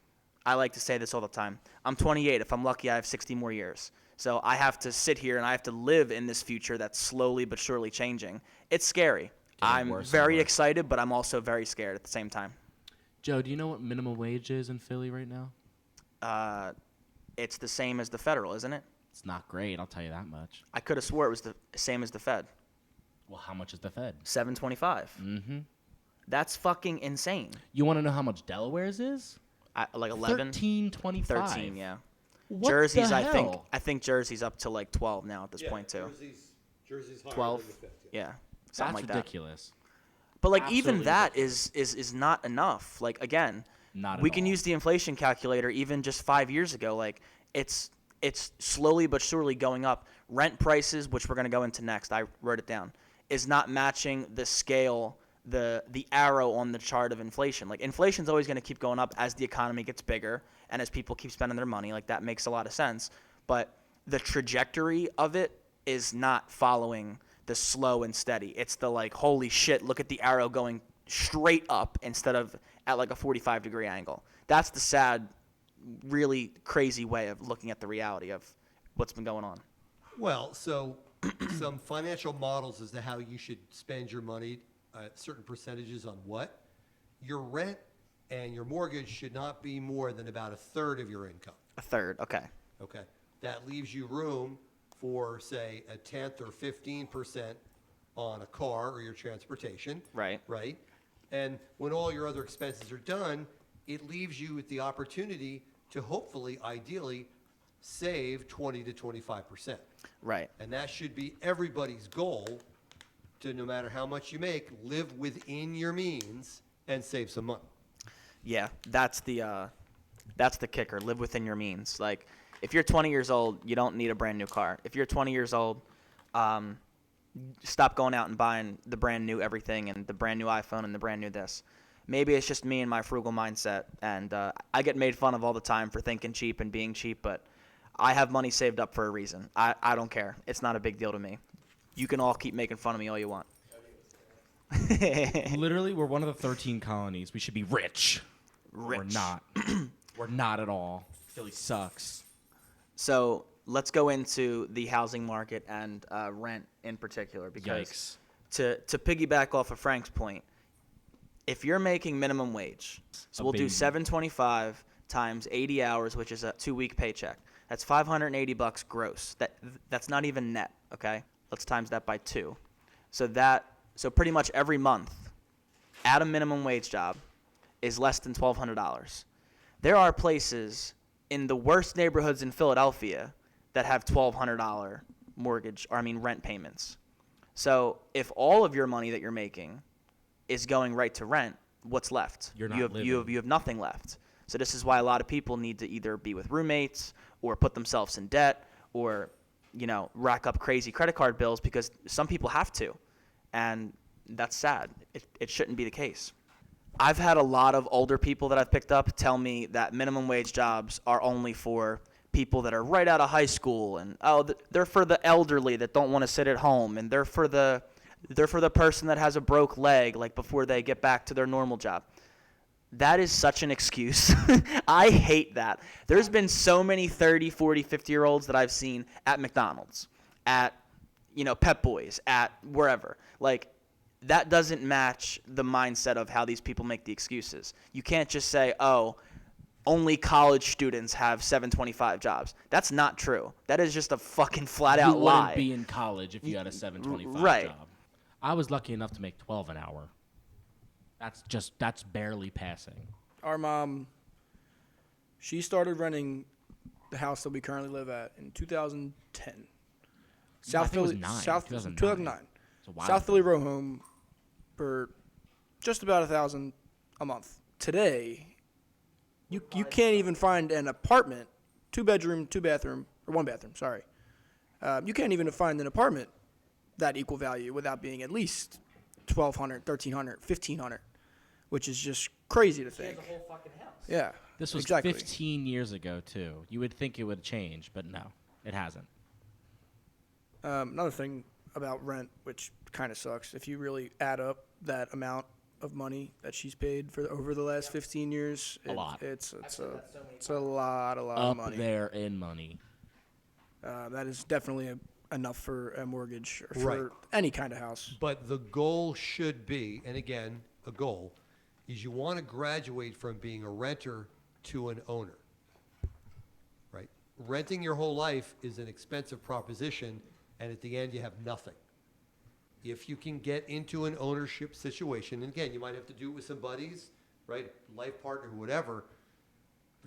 [SPEAKER 1] I like to say this all the time. I'm 28. If I'm lucky, I have 60 more years. So I have to sit here and I have to live in this future that's slowly but surely changing. It's scary. I'm
[SPEAKER 3] worse and
[SPEAKER 1] very
[SPEAKER 3] worse.
[SPEAKER 1] excited, but I'm also very scared at the same time.
[SPEAKER 3] Joe, do you know what minimum wage is in Philly right now?
[SPEAKER 1] It's the same as the federal, isn't it?
[SPEAKER 3] It's not great, I'll tell you that much.
[SPEAKER 1] I could have swore it was the same as the Fed.
[SPEAKER 3] Well, how much is the Fed?
[SPEAKER 1] $7.25.
[SPEAKER 3] Mm-hmm.
[SPEAKER 1] That's fucking insane.
[SPEAKER 3] You want to know how much Delaware's is?
[SPEAKER 1] Like 11,
[SPEAKER 3] $13.25.
[SPEAKER 1] 13, yeah.
[SPEAKER 3] What
[SPEAKER 1] Jersey's,
[SPEAKER 3] the
[SPEAKER 1] I
[SPEAKER 3] hell?
[SPEAKER 1] think Jersey's up to like 12 now at this point too.
[SPEAKER 4] Jersey's higher
[SPEAKER 1] 12,
[SPEAKER 4] than the Fed,
[SPEAKER 1] yeah, something
[SPEAKER 3] That's
[SPEAKER 1] like that.
[SPEAKER 3] ridiculous.
[SPEAKER 1] But like even
[SPEAKER 3] Absolutely
[SPEAKER 1] that is not enough. Like again,
[SPEAKER 3] Not at
[SPEAKER 1] we can
[SPEAKER 3] all.
[SPEAKER 1] use the inflation calculator even just 5 years ago. Like it's slowly but surely going up. Rent prices, which we're going to go into next, I wrote it down, is not matching the scale, the arrow on the chart of inflation. Like inflation's always going to keep going up as the economy gets bigger and as people keep spending their money. Like that makes a lot of sense. But the trajectory of it is not following the slow and steady. It's the like, holy shit, look at the arrow going straight up instead of at like a 45-degree angle. That's the sad, really crazy way of looking at the reality of what's been going on.
[SPEAKER 4] Well, so some financial models as to how you should spend your money, certain percentages on what. Your rent and your mortgage should not be more than about a third of your income.
[SPEAKER 1] A third, okay.
[SPEAKER 4] Okay. That leaves you room for, say, a tenth or 15% on a car or your transportation.
[SPEAKER 1] Right.
[SPEAKER 4] Right. And when all your other expenses are done, it leaves you with the opportunity to hopefully, ideally, save 20 to 25%.
[SPEAKER 1] Right.
[SPEAKER 4] And that should be everybody's goal to, no matter how much you make, live within your means and save some money.
[SPEAKER 1] Yeah, that's the kicker. Live within your means. Like, if you're 20 years old, you don't need a brand new car. If you're 20 years old, stop going out and buying the brand new everything and the brand new iPhone and the brand new this. Maybe it's just me and my frugal mindset, and I get made fun of all the time for thinking cheap and being cheap, but I have money saved up for a reason. I don't care. It's not a big deal to me. You can all keep making fun of me all you want.
[SPEAKER 3] Literally, we're one of the 13 colonies. We should be rich. We're
[SPEAKER 1] Rich.
[SPEAKER 3] not. We're not at all. Philly sucks.
[SPEAKER 1] So let's go into the housing market and rent in particular, because
[SPEAKER 3] Yikes.
[SPEAKER 1] to piggyback off of Frank's point, if you're making minimum wage, so
[SPEAKER 3] A
[SPEAKER 1] we'll do
[SPEAKER 3] baby.
[SPEAKER 1] 725 times 80 hours, which is a 2-week paycheck. That's $580 gross. That's not even net, okay? Let's times that by 2. So pretty much every month at a minimum wage job is less than $1,200. There are places in the worst neighborhoods in Philadelphia that have $1,200 rent payments. So if all of your money that you're making is going right to rent, what's left?
[SPEAKER 3] You're not
[SPEAKER 1] you have nothing left. So this is why a lot of people need to either be with roommates or put themselves in debt or, rack up crazy credit card bills, because some people have to. And that's sad. It shouldn't be the case. I've had a lot of older people that I've picked up tell me that minimum wage jobs are only for people that are right out of high school, and they're for the elderly that don't want to sit at home, and they're for the person that has a broke leg, like before they get back to their normal job. That is such an excuse. I hate that. There's been so many 30, 40, 50-year-olds that I've seen at McDonald's, at Pep Boys, at wherever. Like, that doesn't match the mindset of how these people make the excuses. You can't just say, only college students have 725 jobs. That's not true. That is just a fucking flat-out
[SPEAKER 3] You
[SPEAKER 1] lie.
[SPEAKER 3] wouldn't be in college if you had a 725
[SPEAKER 1] Right.
[SPEAKER 3] job. I was lucky enough to make 12 an hour. That's barely passing.
[SPEAKER 5] Our mom, she started renting the house that we currently live at in 2010.
[SPEAKER 3] I think it was 2009.
[SPEAKER 5] 2009.
[SPEAKER 3] It's a while
[SPEAKER 5] South
[SPEAKER 3] ago.
[SPEAKER 5] Philly row home for just about $1,000 a month. Today, you can't even find an apartment, 2-bedroom, 2-bathroom, or 1 bathroom. Sorry, you can't even find an apartment that equal value without being at least $1,200, $1,300, $1,500, which is just crazy to think.
[SPEAKER 1] whole fucking house.
[SPEAKER 5] Yeah,
[SPEAKER 3] This was
[SPEAKER 5] exactly.
[SPEAKER 3] 15 years ago too. You would think it would change, but no, it hasn't.
[SPEAKER 5] Another thing about rent, which kind of sucks, if you really add up that amount of money that she's paid for over the last 15 years,
[SPEAKER 3] A lot.
[SPEAKER 5] It's a lot of
[SPEAKER 3] Up
[SPEAKER 5] money.
[SPEAKER 3] there in money.
[SPEAKER 5] That is definitely enough for a mortgage or for
[SPEAKER 4] Right.
[SPEAKER 5] any kind of house.
[SPEAKER 4] But the goal should be, and again, a goal, is you want to graduate from being a renter to an owner. Right? Renting your whole life is an expensive proposition, and at the end, you have nothing. If you can get into an ownership situation, and again, you might have to do it with some buddies, right? Life partner, whatever.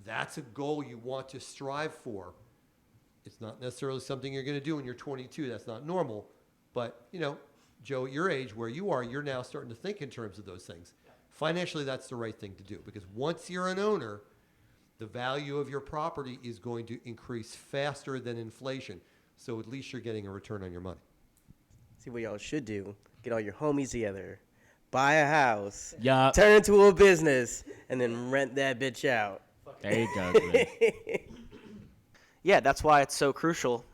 [SPEAKER 4] That's a goal you want to strive for. It's not necessarily something you're going to do when you're 22. That's not normal. But, you know, Joe, at your age, where you are, you're now starting to think in terms of those things. Financially, that's the right thing to do, because once you're an owner, the value of your property is going to increase faster than inflation. So at least you're getting a return on your money.
[SPEAKER 2] See what y'all should do: get all your homies together, buy a house,
[SPEAKER 3] Yeah.
[SPEAKER 2] turn it into a business, and then rent that bitch out.
[SPEAKER 3] There you go. Glenn.
[SPEAKER 1] Yeah, that's why it's so crucial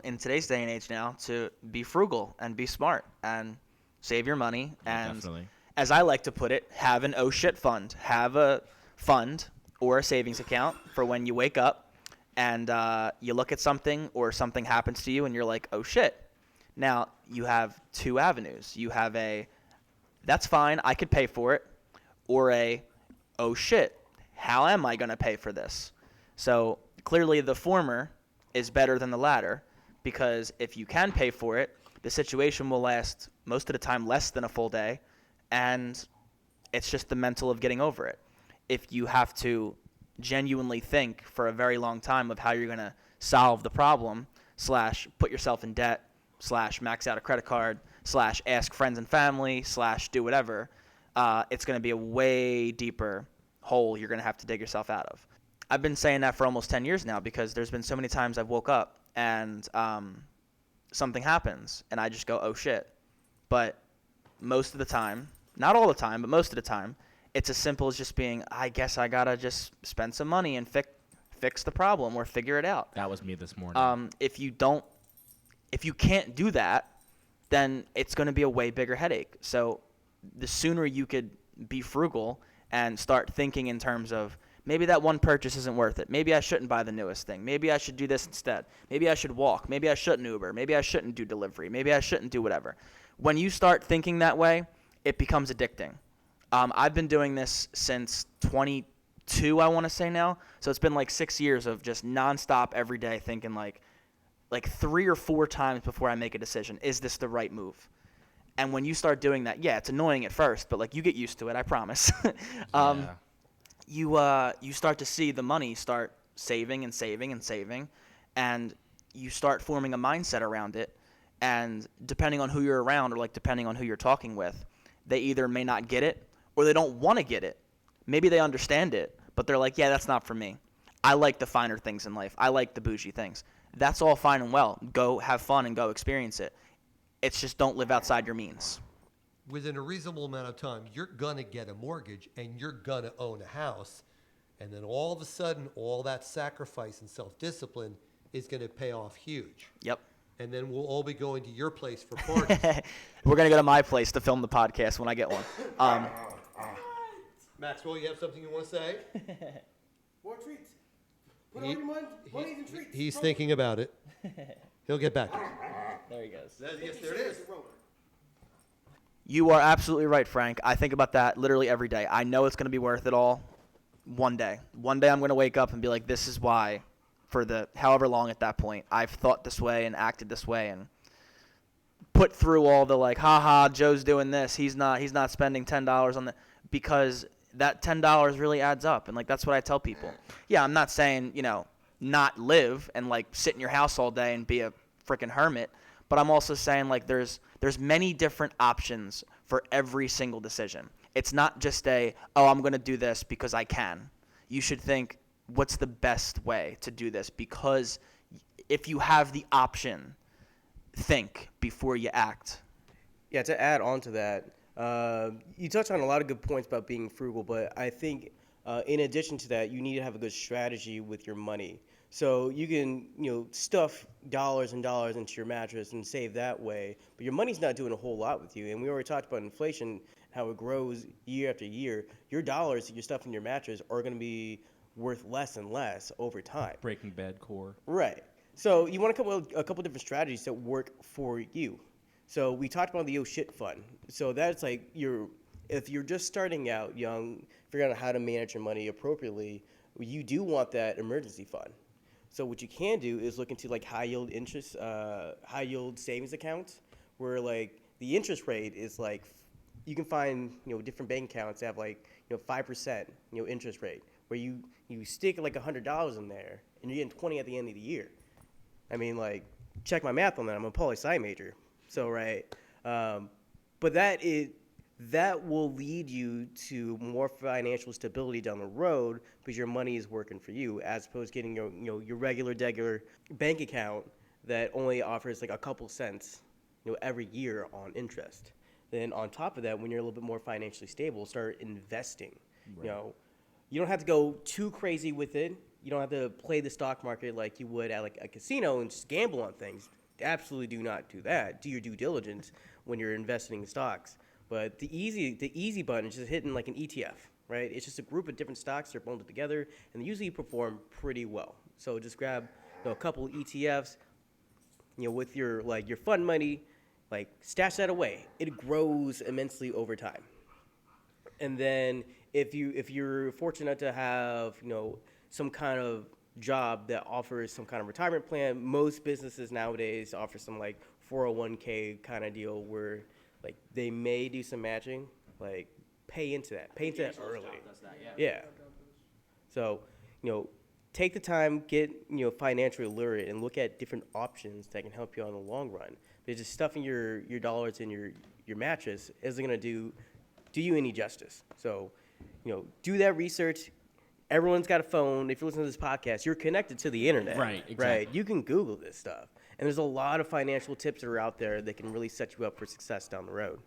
[SPEAKER 1] in today's day and age now to be frugal and be smart and save your money.
[SPEAKER 3] Yeah,
[SPEAKER 1] And
[SPEAKER 3] definitely.
[SPEAKER 1] as I like to put it, have an oh shit fund. Have a fund or a savings account for when you wake up and you look at something or something happens to you and you're like, oh shit. Now, you have two avenues. You have a, that's fine, I could pay for it, or a, oh shit, how am I going to pay for this? So clearly the former is better than the latter, because if you can pay for it, the situation will last most of the time less than a full day, and it's just the mental of getting over it. If you have to genuinely think for a very long time of how you're going to solve the problem, / put yourself in debt, / max out a credit card, / ask friends and family, / do whatever, it's going to be a way deeper hole you're going to have to dig yourself out of. I've been saying that for almost 10 years now, because there's been so many times I've woke up and something happens and I just go, oh shit. But most of the time, not all the time, but most of the time, it's as simple as just being, I guess I got to just spend some money and fix the problem or figure it out.
[SPEAKER 3] That was me this morning.
[SPEAKER 1] If you can't do that, then it's going to be a way bigger headache. So the sooner you could be frugal and start thinking in terms of, maybe that one purchase isn't worth it. Maybe I shouldn't buy the newest thing. Maybe I should do this instead. Maybe I should walk. Maybe I shouldn't Uber. Maybe I shouldn't do delivery. Maybe I shouldn't do whatever. When you start thinking that way, it becomes addicting. I've been doing this since 22, I want to say now. So it's been like 6 years of just nonstop every day thinking like 3 or 4 times before I make a decision, is this the right move? And when you start doing that, yeah, it's annoying at first, but like you get used to it, I promise.
[SPEAKER 3] Yeah.
[SPEAKER 1] You start to see the money start saving and saving and saving, and you start forming a mindset around it. And depending on who you're around, or like depending on who you're talking with, they either may not get it or they don't want to get it. Maybe they understand it, but they're like, yeah, that's not for me. I like the finer things in life. I like the bougie things. That's all fine and well. Go have fun and go experience it. It's just don't live outside your means.
[SPEAKER 4] Within a reasonable amount of time, you're going to get a mortgage and you're going to own a house. And then all of a sudden, all that sacrifice and self-discipline is going to pay off huge.
[SPEAKER 1] Yep.
[SPEAKER 4] And then we'll all be going to your place for parties.
[SPEAKER 1] We're going to go to my place to film the podcast when I get one.
[SPEAKER 4] Maxwell, you have something you want to say?
[SPEAKER 6] More treats. Put
[SPEAKER 4] He-
[SPEAKER 6] all your money in treats.
[SPEAKER 4] He's thinking about it. He'll get back.
[SPEAKER 1] There he goes.
[SPEAKER 4] Yes, there it is.
[SPEAKER 1] You are absolutely right, Frank. I think about that literally every day. I know it's going to be worth it all one day. One day I'm going to wake up and be like, this is why, for the however long at that point, I've thought this way and acted this way and put through all the like, haha, Joe's doing this. He's not spending $10 on the. because that $10 really adds up. And like that's what I tell people. Yeah, I'm not saying, not live and like sit in your house all day and be a freaking hermit, but I'm also saying like there's many different options for every single decision. It's not just I'm going to do this because I can. You should think, what's the best way to do this? Because if you have the option, think before you act.
[SPEAKER 2] Yeah, to add on to that, you touched on a lot of good points about being frugal, but I think in addition to that, you need to have a good strategy with your money. So you can, stuff dollars and dollars into your mattress and save that way, but your money's not doing a whole lot with you. And we already talked about inflation, how it grows year after year. Your dollars that you're stuffing in your mattress are going to be worth less and less over time.
[SPEAKER 7] Breaking Bad core.
[SPEAKER 2] Right. So you want to come up with a couple different strategies that work for you. So we talked about the shit fund. So that's like if you're just starting out young, figuring out how to manage your money appropriately, you do want that emergency fund. So what you can do is look into like high yield savings accounts, where like the interest rate is like you can find different bank accounts that have like 5% interest rate, where you stick like $100 in there and you're getting 20 at the end of the year. I mean, like, check my math on that. I'm a poli-sci major, so right. But that will lead you to more financial stability down the road because your money is working for you, as opposed to getting your regular bank account that only offers like a couple cents every year on interest. Then on top of that, when you're a little bit more financially stable, start investing.
[SPEAKER 3] Right.
[SPEAKER 2] You don't have to go too crazy with it. You don't have to play the stock market like you would at like a casino and just gamble on things. Absolutely do not do that. Do your due diligence when you're investing in stocks. But the easy button is just hitting like an ETF, right? It's just a group of different stocks that are bundled together, and they usually perform pretty well. So just grab a couple ETFs, with your fund money, like stash that away. It grows immensely over time. And then if you're fortunate to have some kind of job that offers some kind of retirement plan, most businesses nowadays offer some like 401k kind of deal where like they may do some matching, like pay into that early. Yeah. So, take the time, get financially literate, and look at different options that can help you on the long run. Because just stuffing your dollars in your mattress isn't gonna do you any justice. So, do that research. Everyone's got a phone. If you're listening to this podcast, you're connected to the internet.
[SPEAKER 3] Right, exactly.
[SPEAKER 2] Right. You can Google this stuff. And there's a lot of financial tips that are out there that can really set you up for success down the road.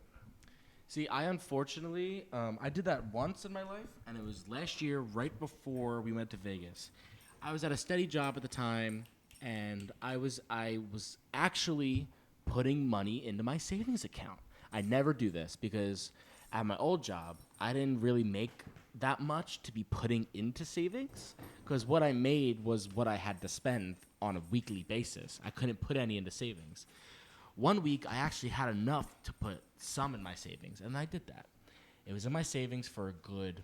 [SPEAKER 3] See, I unfortunately, I did that once in my life, and it was last year right before we went to Vegas. I was at a steady job at the time, and I was actually putting money into my savings account. I never do this because at my old job, I didn't really make that much to be putting into savings, because what I made was what I had to spend on a weekly basis. I couldn't put any into savings. One week, I actually had enough to put some in my savings, and I did that. It was in my savings for a good,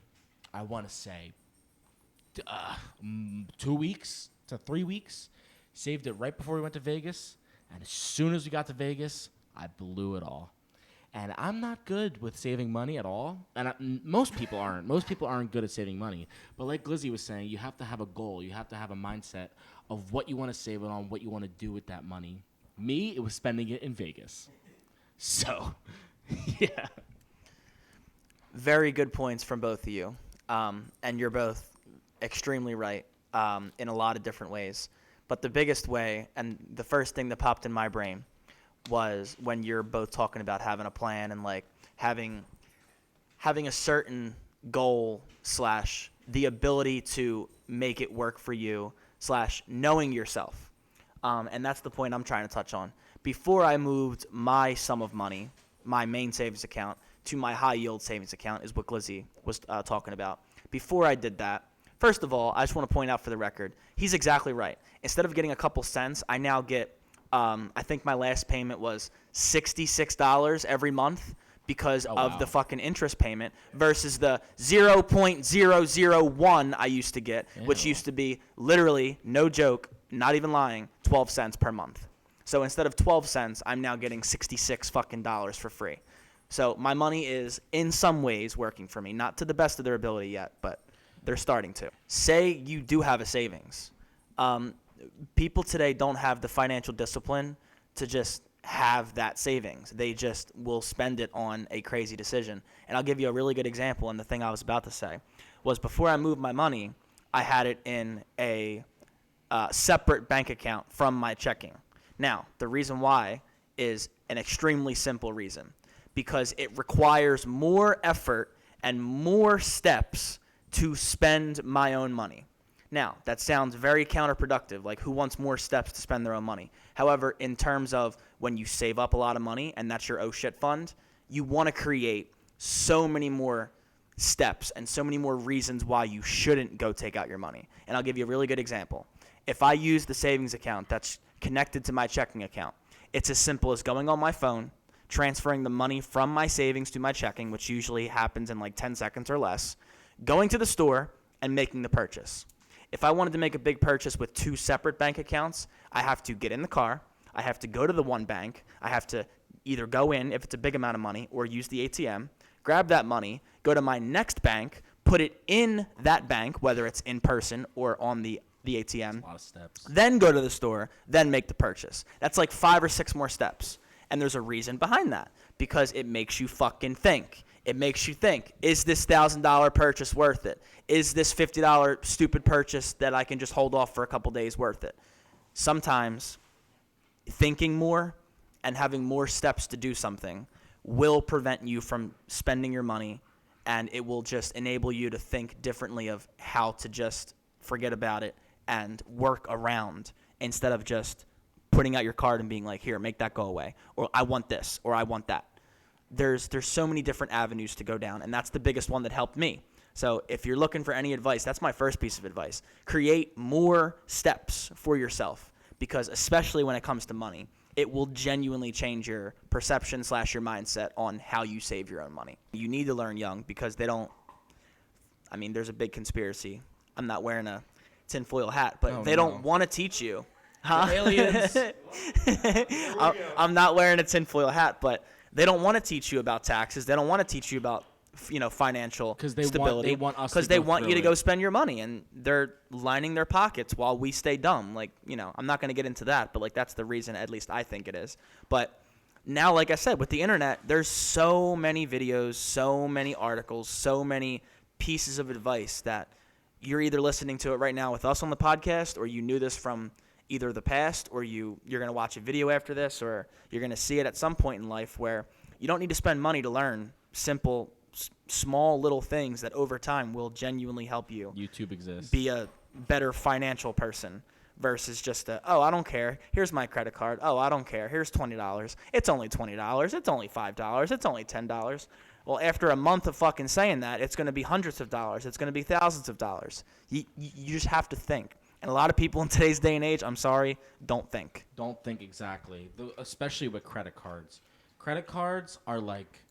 [SPEAKER 3] I want to say, 2 weeks to 3 weeks. Saved it right before we went to Vegas, and as soon as we got to Vegas, I blew it all. And I'm not good with saving money at all. And most people aren't. Most people aren't good at saving money. But like Glizzy was saying, you have to have a goal. You have to have a mindset of what you want to save it on, what you want to do with that money. Me, it was spending it in Vegas. So, yeah.
[SPEAKER 1] Very good points from both of you. And you're both extremely right in a lot of different ways. But the biggest way, and the first thing that popped in my brain, was when you're both talking about having a plan and like having a certain goal / the ability to make it work for you / knowing yourself. And that's the point I'm trying to touch on. Before I moved my sum of money, my main savings account, to my high yield savings account is what Glizzy was talking about. Before I did that, first of all, I just want to point out for the record, he's exactly right. Instead of getting a couple cents, I now get I think my last payment was $66 every month because of the fucking interest payment versus the 0.001 I used to get, which used to be literally, no joke, not even lying, 12 cents per month. So instead of 12 cents, I'm now getting 66 fucking dollars for free. So my money is in some ways working for me, not to the best of their ability yet, but they're starting to. Say you do have a savings. People today don't have the financial discipline to just have that savings. They just will spend it on a crazy decision. And I'll give you a really good example. And the thing I was about to say was before I moved my money, I had it in a separate bank account from my checking. Now, the reason why is an extremely simple reason. Because it requires more effort and more steps to spend my own money. Now, that sounds very counterproductive, like who wants more steps to spend their own money? However, in terms of when you save up a lot of money and that's your oh shit fund, you want to create so many more steps and so many more reasons why you shouldn't go take out your money. And I'll give you a really good example. If I use the savings account that's connected to my checking account, it's as simple as going on my phone, transferring the money from my savings to my checking, which usually happens in like 10 seconds or less, going to the store and making the purchase. If I wanted to make a big purchase with 2 separate bank accounts, I have to get in the car, I have to go to the one bank, I have to either go in if it's a big amount of money or use the ATM, grab that money, go to my next bank, put it in that bank, whether it's in person or on the ATM,
[SPEAKER 3] A lot of steps.
[SPEAKER 1] then go to the store, then make the purchase. That's like 5 or 6 more steps. And there's a reason behind that, because it makes you fucking think. It makes you think, is this $1,000 purchase worth it? Is this $50 stupid purchase that I can just hold off for a couple days worth it? Sometimes thinking more and having more steps to do something will prevent you from spending your money, and it will just enable you to think differently of how to just forget about it and work around instead of just putting out your card and being like, here, make that go away, or I want this, or I want that. There's so many different avenues to go down, and that's the biggest one that helped me. So if you're looking for any advice, that's my first piece of advice. Create more steps for yourself, because especially when it comes to money, it will genuinely change your perception / your mindset on how you save your own money. You need to learn young, because they don't, I mean, there's a big conspiracy. I'm not wearing a tinfoil hat, but they don't want to teach you. Huh?
[SPEAKER 3] Aliens.
[SPEAKER 1] I'm not wearing a tinfoil hat, but they don't want to teach you about taxes. They don't want to teach you about, financial
[SPEAKER 3] 'Cause they
[SPEAKER 1] stability.
[SPEAKER 3] want us to
[SPEAKER 1] Because they
[SPEAKER 3] go
[SPEAKER 1] want you
[SPEAKER 3] through
[SPEAKER 1] to
[SPEAKER 3] it.
[SPEAKER 1] go spend your money, and they're lining their pockets while we stay dumb. Like, I'm not going to get into that, but like that's the reason, at least I think it is. But now, like I said, with the internet, there's so many videos, so many articles, so many pieces of advice that you're either listening to it right now with us on the podcast, or you knew this from either the past, or you're going to watch a video after this, or you're going to see it at some point in life where you don't need to spend money to learn simple, small little things that over time will genuinely help you
[SPEAKER 3] YouTube exists.
[SPEAKER 1] be a better financial person versus just I don't care. Here's my credit card. Oh, I don't care. Here's $20. It's only $20. It's only $5. It's only $10. Well, after a month of fucking saying that, it's going to be hundreds of dollars. It's going to be thousands of dollars. You just have to think. And a lot of people in today's day and age, I'm sorry, don't think.
[SPEAKER 3] Don't think exactly, especially with credit cards. Credit cards are like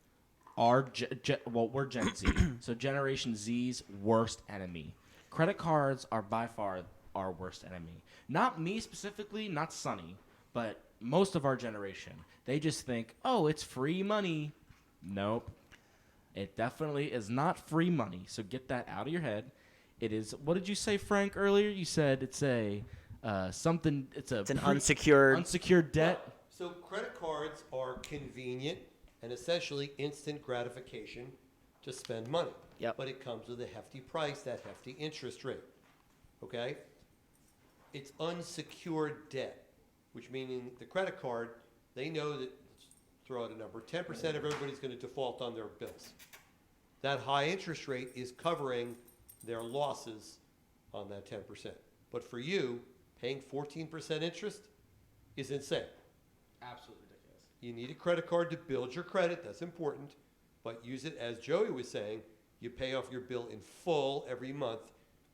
[SPEAKER 3] we're Gen Z, so Generation Z's worst enemy. Credit cards are by far our worst enemy. Not me specifically, not Sonny, but most of our generation. They just think, oh, it's free money. Nope. It definitely is not free money, so get that out of your head. It is. What did you say, Frank, earlier? You said it's a something. It's
[SPEAKER 1] an unsecured
[SPEAKER 3] debt.
[SPEAKER 4] So credit cards are convenient and essentially instant gratification to spend money.
[SPEAKER 1] Yep.
[SPEAKER 4] But it comes with a hefty price, that hefty interest rate. Okay? It's unsecured debt, which meaning the credit card, they know that, let's throw out a number, 10% of everybody's going to default on their bills. That high interest rate is covering their losses on that 10%. But for you, paying 14% interest is insane.
[SPEAKER 3] Absolutely ridiculous.
[SPEAKER 4] You need a credit card to build your credit. That's important. But use it, as Joey was saying, you pay off your bill in full every month.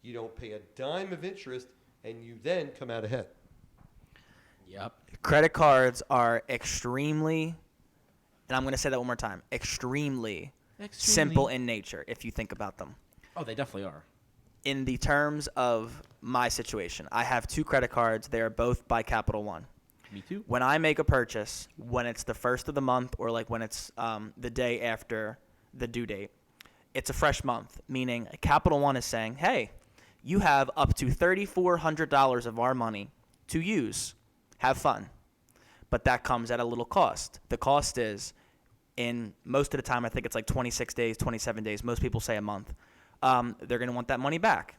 [SPEAKER 4] You don't pay a dime of interest, and you then come out ahead.
[SPEAKER 3] Yep.
[SPEAKER 1] Credit cards are extremely, and I'm going to say that one more time, extremely simple in nature if you think about them.
[SPEAKER 3] Oh, they definitely are.
[SPEAKER 1] In the terms of my situation, I have 2 credit cards. They are both by Capital One.
[SPEAKER 3] Me too.
[SPEAKER 1] When I make a purchase, when it's the first of the month or like when it's the day after the due date, it's a fresh month, meaning Capital One is saying, hey, you have up to $3,400 of our money to use. Have fun. But that comes at a little cost. The cost is, in most of the time, I think it's like 26 days, 27 days. Most people say a month. They're going to want that money back.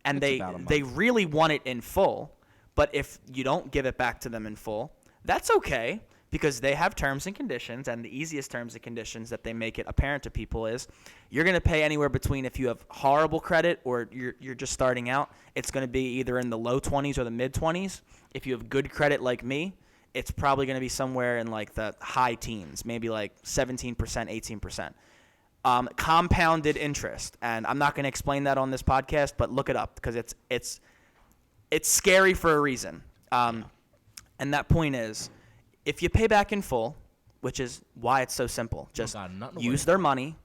[SPEAKER 1] And
[SPEAKER 3] It's about a month.
[SPEAKER 1] they really want it in full. But if you don't give it back to them in full, that's okay, because they have terms and conditions, and the easiest terms and conditions that they make it apparent to people is you're going to pay anywhere between, if you have horrible credit or you're just starting out, it's going to be either in the low 20s or the mid 20s. If you have good credit like me, it's probably going to be somewhere in like the high teens, maybe like 17%, 18%. Compounded interest, and I'm not going to explain that on this podcast, but look it up because it's scary for a reason. And that point is, if you pay back in full, which is why it's so simple, just
[SPEAKER 3] God, nothing to
[SPEAKER 1] use
[SPEAKER 3] worry
[SPEAKER 1] their money,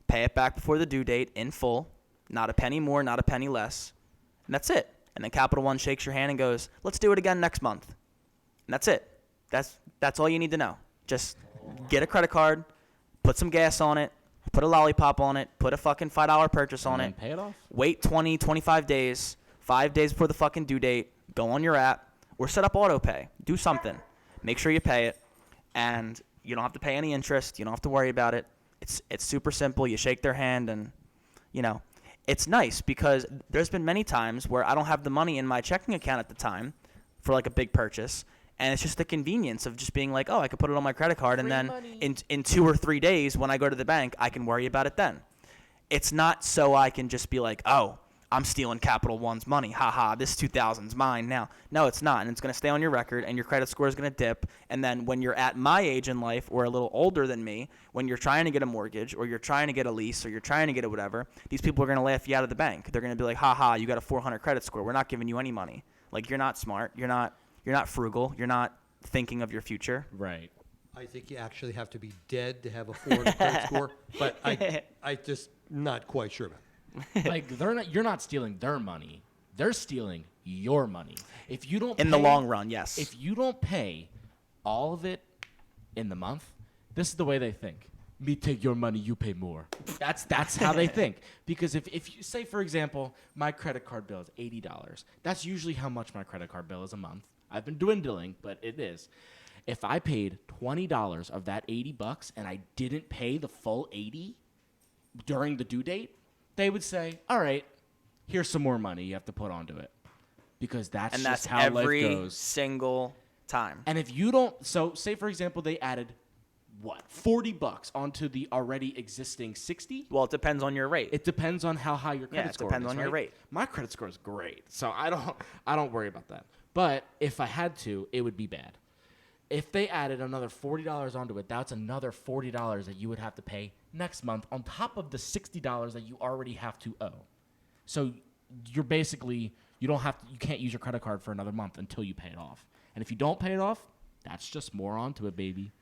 [SPEAKER 1] pay it back before the due date in full, not a penny more, not a penny less, and that's it. And then Capital One shakes your hand and goes, let's do it again next month. And that's it. That's all you need to know. Just get a credit card, put some gas on it, put a lollipop on it, put a fucking $5 purchase on
[SPEAKER 3] And
[SPEAKER 1] it,
[SPEAKER 3] then pay it off.
[SPEAKER 1] wait 20, 25 days, 5 days before the fucking due date, go on your app, or set up auto pay. Do something. Make sure you pay it, and you don't have to pay any interest. You don't have to worry about it. It's super simple. You shake their hand, and, you know, it's nice because there's been many times where I don't have the money in my checking account at the time for, like, a big purchase, and it's just the convenience of just being like, oh, I could put it on my credit card, and then in 2 or 3 days when I go to the bank, I can worry about it then. It's not so I can just be like, oh, I'm stealing Capital One's money. Ha, this 2000's mine now. No, it's not. And it's going to stay on your record, and your credit score is going to dip. And then when you're at my age in life or a little older than me, when you're trying to get a mortgage or you're trying to get a lease or you're trying to get a whatever, these people are going to laugh you out of the bank. They're going to be like, ha, you got a 400 credit score. We're not giving you any money. Like, you're not smart. You're not frugal. You're not thinking of your future.
[SPEAKER 3] Right.
[SPEAKER 4] I think you actually have to be dead to have a 400 credit score, but I just not quite sure about it.
[SPEAKER 3] Like you're not stealing their money. They're stealing your money. If you don't
[SPEAKER 1] In the long run, yes.
[SPEAKER 3] If you don't pay all of it in the month, this is the way they think. Me take your money, you pay more. That's how they think. Because if you say, for example, my credit card bill is $80, that's usually how much my credit card bill is a month. I've been dwindling, but it is. If I paid $20 of that $80 and I didn't pay the full $80 during the due date, they would say, all right, here's some more money you have to put onto it. Because that's
[SPEAKER 1] and
[SPEAKER 3] just
[SPEAKER 1] that's
[SPEAKER 3] how
[SPEAKER 1] every
[SPEAKER 3] life goes.
[SPEAKER 1] single time.
[SPEAKER 3] And if you don't, so say for example, they added $40 onto the already existing 60.
[SPEAKER 1] Well, it depends on your rate.
[SPEAKER 3] It depends on how high your credit
[SPEAKER 1] it
[SPEAKER 3] score
[SPEAKER 1] depends
[SPEAKER 3] is,
[SPEAKER 1] on your
[SPEAKER 3] right?
[SPEAKER 1] rate.
[SPEAKER 3] My credit score is great, so I don't worry about that. But if I had to, it would be bad. If they added another $40 onto it, that's another $40 that you would have to pay next month on top of the $60 that you already have to owe. So you're basically you can't use your credit card for another month until you pay it off. And if you don't pay it off, that's just more onto it, baby.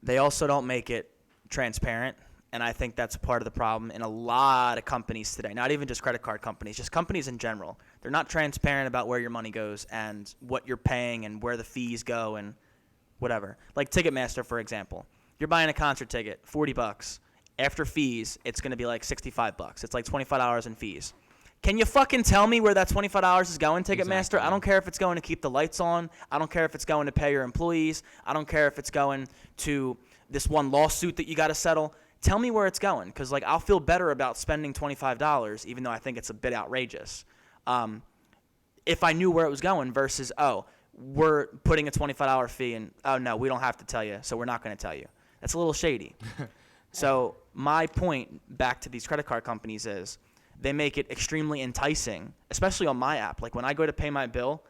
[SPEAKER 1] They also don't make it transparent, and I think that's a part of the problem in a lot of companies today. Not even just credit card companies, just companies in general. They're not transparent about where your money goes and what you're paying and where the fees go and whatever. Like Ticketmaster, for example. You're buying a concert ticket, $40. After fees, it's going to be like $65. It's like $25 in fees. Can you fucking tell me where that $25 is going, Ticketmaster?
[SPEAKER 3] Exactly.
[SPEAKER 1] I don't care if it's going to keep the lights on. I don't care if it's going to pay your employees. I don't care if it's going to this one lawsuit that you got to settle. Tell me where it's going, because like I'll feel better about spending $25, even though I think it's a bit outrageous, if I knew where it was going versus, oh, we're putting a $25 fee and, oh, no, we don't have to tell you, so we're not going to tell you. That's a little shady. So my point back to these credit card companies is they make it extremely enticing, especially on my app. Like when I go to pay my bill,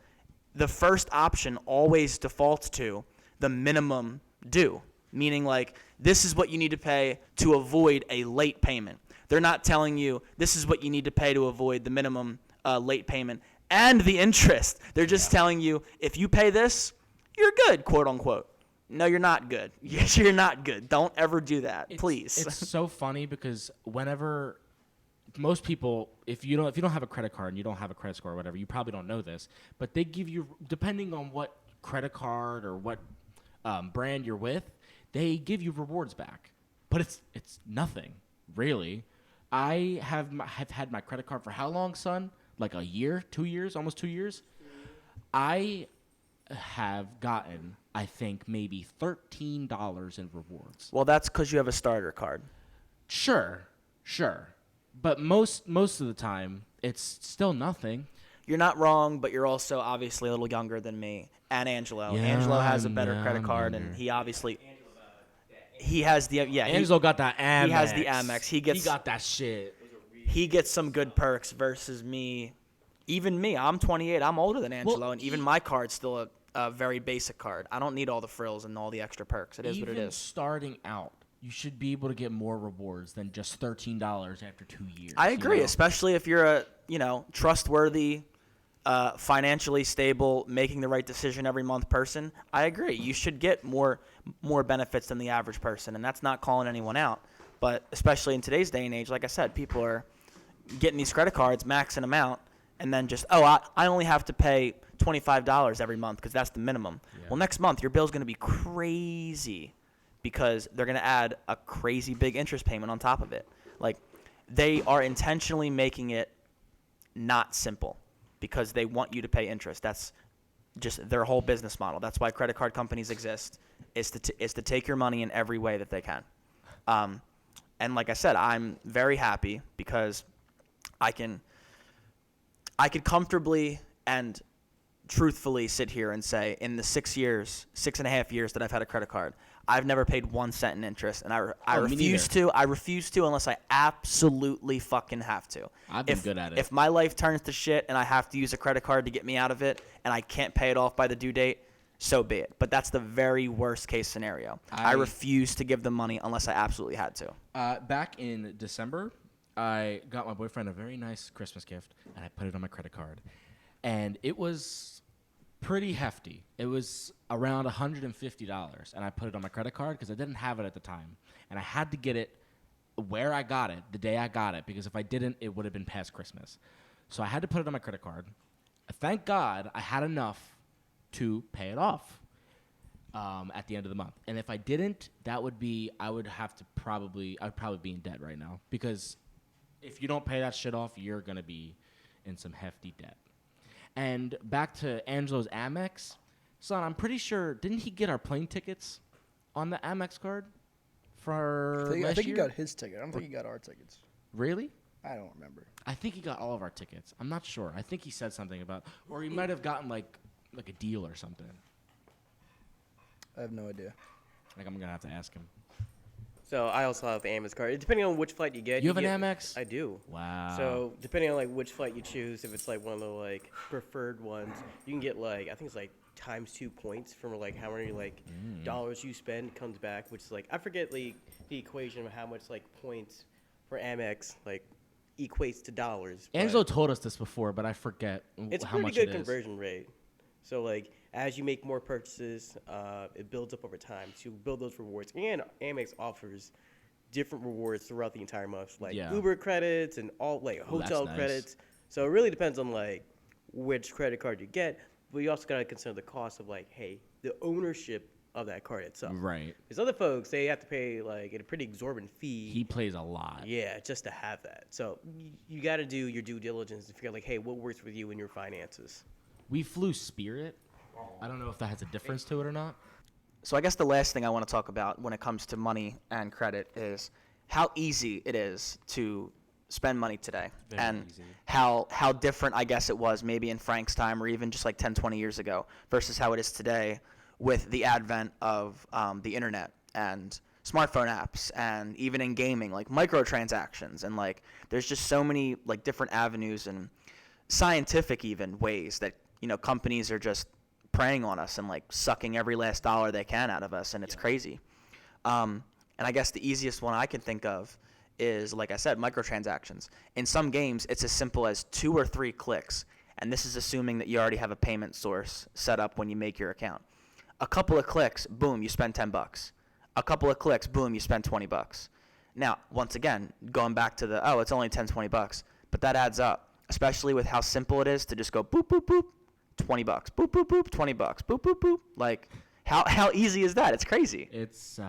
[SPEAKER 1] the first option always defaults to the minimum due, meaning like this is what you need to pay to avoid a late payment. They're not telling you this is what you need to pay to avoid the minimum late payment and the interest. They're just telling you if you pay this, you're good, quote unquote. No, you're not good. You're not good. Don't ever do that, please.
[SPEAKER 3] It's so funny because whenever most people, if you don't have a credit card and you don't have a credit score or whatever, you probably don't know this, but they give you, depending on what credit card or what brand you're with, they give you rewards back. But it's nothing, really. I have had my credit card for how long, son? Like a year, 2 years, almost 2 years. I have gotten, I think, maybe $13 in rewards.
[SPEAKER 1] Well, that's because you have a starter card.
[SPEAKER 3] Sure. But most of the time, it's still nothing.
[SPEAKER 1] You're not wrong, but you're also obviously a little younger than me and Angelo.
[SPEAKER 3] Yeah,
[SPEAKER 1] Angelo has a better
[SPEAKER 3] yeah,
[SPEAKER 1] credit
[SPEAKER 3] I'm
[SPEAKER 1] card,
[SPEAKER 3] younger.
[SPEAKER 1] and he obviously he has the
[SPEAKER 3] Angelo got that Amex.
[SPEAKER 1] he has the Amex. He
[SPEAKER 3] got that shit.
[SPEAKER 1] he gets some good perks versus me. Even me, I'm 28. I'm older than Angelo, and even my card's still a very basic card. I don't need all the frills and all the extra perks. It is what it
[SPEAKER 3] Even
[SPEAKER 1] is.
[SPEAKER 3] starting out, you should be able to get more rewards than just $13 after 2 years.
[SPEAKER 1] I
[SPEAKER 3] you
[SPEAKER 1] agree,
[SPEAKER 3] know?
[SPEAKER 1] especially if you're a trustworthy, financially stable, making the right decision every month person. I agree. You should get more benefits than the average person, and that's not calling anyone out. But especially in today's day and age, like I said, people are getting these credit cards, maxing them out, and then just, I only have to pay $25 every month because that's the minimum.
[SPEAKER 3] Yeah.
[SPEAKER 1] Well, next month your bill's going to be crazy because they're going to add a crazy big interest payment on top of it. Like, they are intentionally making it not simple because they want you to pay interest. That's just their whole business model. That's why credit card companies exist, is to take your money in every way that they can. And like I said, I'm very happy because I could comfortably and truthfully sit here and say in the 6.5 years that I've had a credit card, I've never paid 1 cent in interest, and I
[SPEAKER 3] me
[SPEAKER 1] refuse to. I refuse to unless I absolutely fucking have to.
[SPEAKER 3] I've been good at it.
[SPEAKER 1] If my life turns to shit and I have to use a credit card to get me out of it, and I can't pay it off by the due date, so be it. But that's the very worst case scenario. I refuse to give them money unless I absolutely had to.
[SPEAKER 3] Back in December, I got my boyfriend a very nice Christmas gift, and I put it on my credit card. And it was pretty hefty. It was around $150, and I put it on my credit card because I didn't have it at the time. And I had to get it where I got it, the day I got it, because if I didn't, it would have been past Christmas. So I had to put it on my credit card. Thank God I had enough to pay it off at the end of the month. And if I didn't, I'd probably be in debt right now, because if you don't pay that shit off, you're going to be in some hefty debt. And back to Angelo's Amex. Son, I'm pretty sure, didn't he get our plane tickets on the Amex card for
[SPEAKER 5] I
[SPEAKER 3] last
[SPEAKER 5] think
[SPEAKER 3] year?
[SPEAKER 5] he got his ticket. I don't think he got our tickets.
[SPEAKER 3] Really?
[SPEAKER 5] I don't remember.
[SPEAKER 3] I think he got all of our tickets. I'm not sure. I think he said something about, or he might have gotten like a deal or something.
[SPEAKER 5] I have no idea.
[SPEAKER 3] Like, I'm going to have to ask him.
[SPEAKER 2] So I also have the Amex card. Depending on which flight you get.
[SPEAKER 3] You have an
[SPEAKER 2] get-
[SPEAKER 3] Amex?
[SPEAKER 2] I do.
[SPEAKER 3] Wow.
[SPEAKER 2] So depending on like which flight you choose, if it's like one of the like preferred ones, you can get like, I think it's like ×2 points from like how many like dollars you spend comes back, which is like, I forget the equation of how much like points for Amex like equates to dollars. but
[SPEAKER 3] Angelo told us this before, but I forget
[SPEAKER 2] it's
[SPEAKER 3] how
[SPEAKER 2] pretty
[SPEAKER 3] much
[SPEAKER 2] good
[SPEAKER 3] it is.
[SPEAKER 2] conversion rate. So like as you make more purchases, it builds up over time to build those rewards. And Amex offers different rewards throughout the entire month, like
[SPEAKER 3] Yeah.
[SPEAKER 2] Uber credits and all like
[SPEAKER 3] Oh, that's
[SPEAKER 2] hotel
[SPEAKER 3] nice.
[SPEAKER 2] credits. So it really depends on like which credit card you get, but you also gotta consider the cost of like, hey, the ownership of that card itself.
[SPEAKER 3] Right.
[SPEAKER 2] Because other folks, they have to pay like a pretty exorbitant fee.
[SPEAKER 3] He plays a lot.
[SPEAKER 2] Yeah, just to have that. So you got to do your due diligence and figure out like, hey, what works with you and your finances.
[SPEAKER 3] We flew Spirit. I don't know if that has a difference to it or not.
[SPEAKER 1] So I guess the last thing I want to talk about when it comes to money and credit is how easy it is to spend money today,
[SPEAKER 3] Very
[SPEAKER 1] and
[SPEAKER 3] easy.
[SPEAKER 1] how different I guess it was maybe in Frank's time or even just like 10, 20 years ago versus how it is today with the advent of the internet and smartphone apps, and even in gaming, like microtransactions, and like there's just so many like different avenues and scientific even ways that companies are just preying on us and like sucking every last dollar they can out of us, and it's crazy. And I guess the easiest one I can think of is, like I said, microtransactions. In some games, it's as simple as 2 or 3 clicks, and this is assuming that you already have a payment source set up when you make your account. A couple of clicks, boom, you spend $10. A couple of clicks, boom, you spend $20. Now, once again, going back to it's only $10, $20, but that adds up, especially with how simple it is to just go boop, boop, boop, $20. Boop boop boop, $20. Boop boop boop. Like, how easy is that? It's crazy.
[SPEAKER 3] It's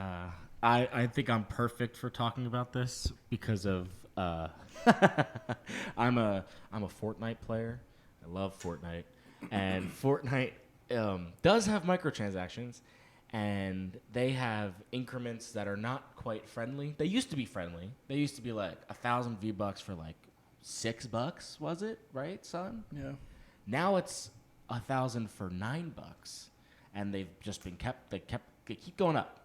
[SPEAKER 3] I think I'm perfect for talking about this because of I'm a Fortnite player. I love Fortnite, and Fortnite does have microtransactions, and they have increments that are not quite friendly. They used to be friendly. They used to be like 1,000 V-Bucks for like $6, was it? Right, son?
[SPEAKER 5] Yeah.
[SPEAKER 3] Now it's 1,000 for $9, and they've just been they keep going up.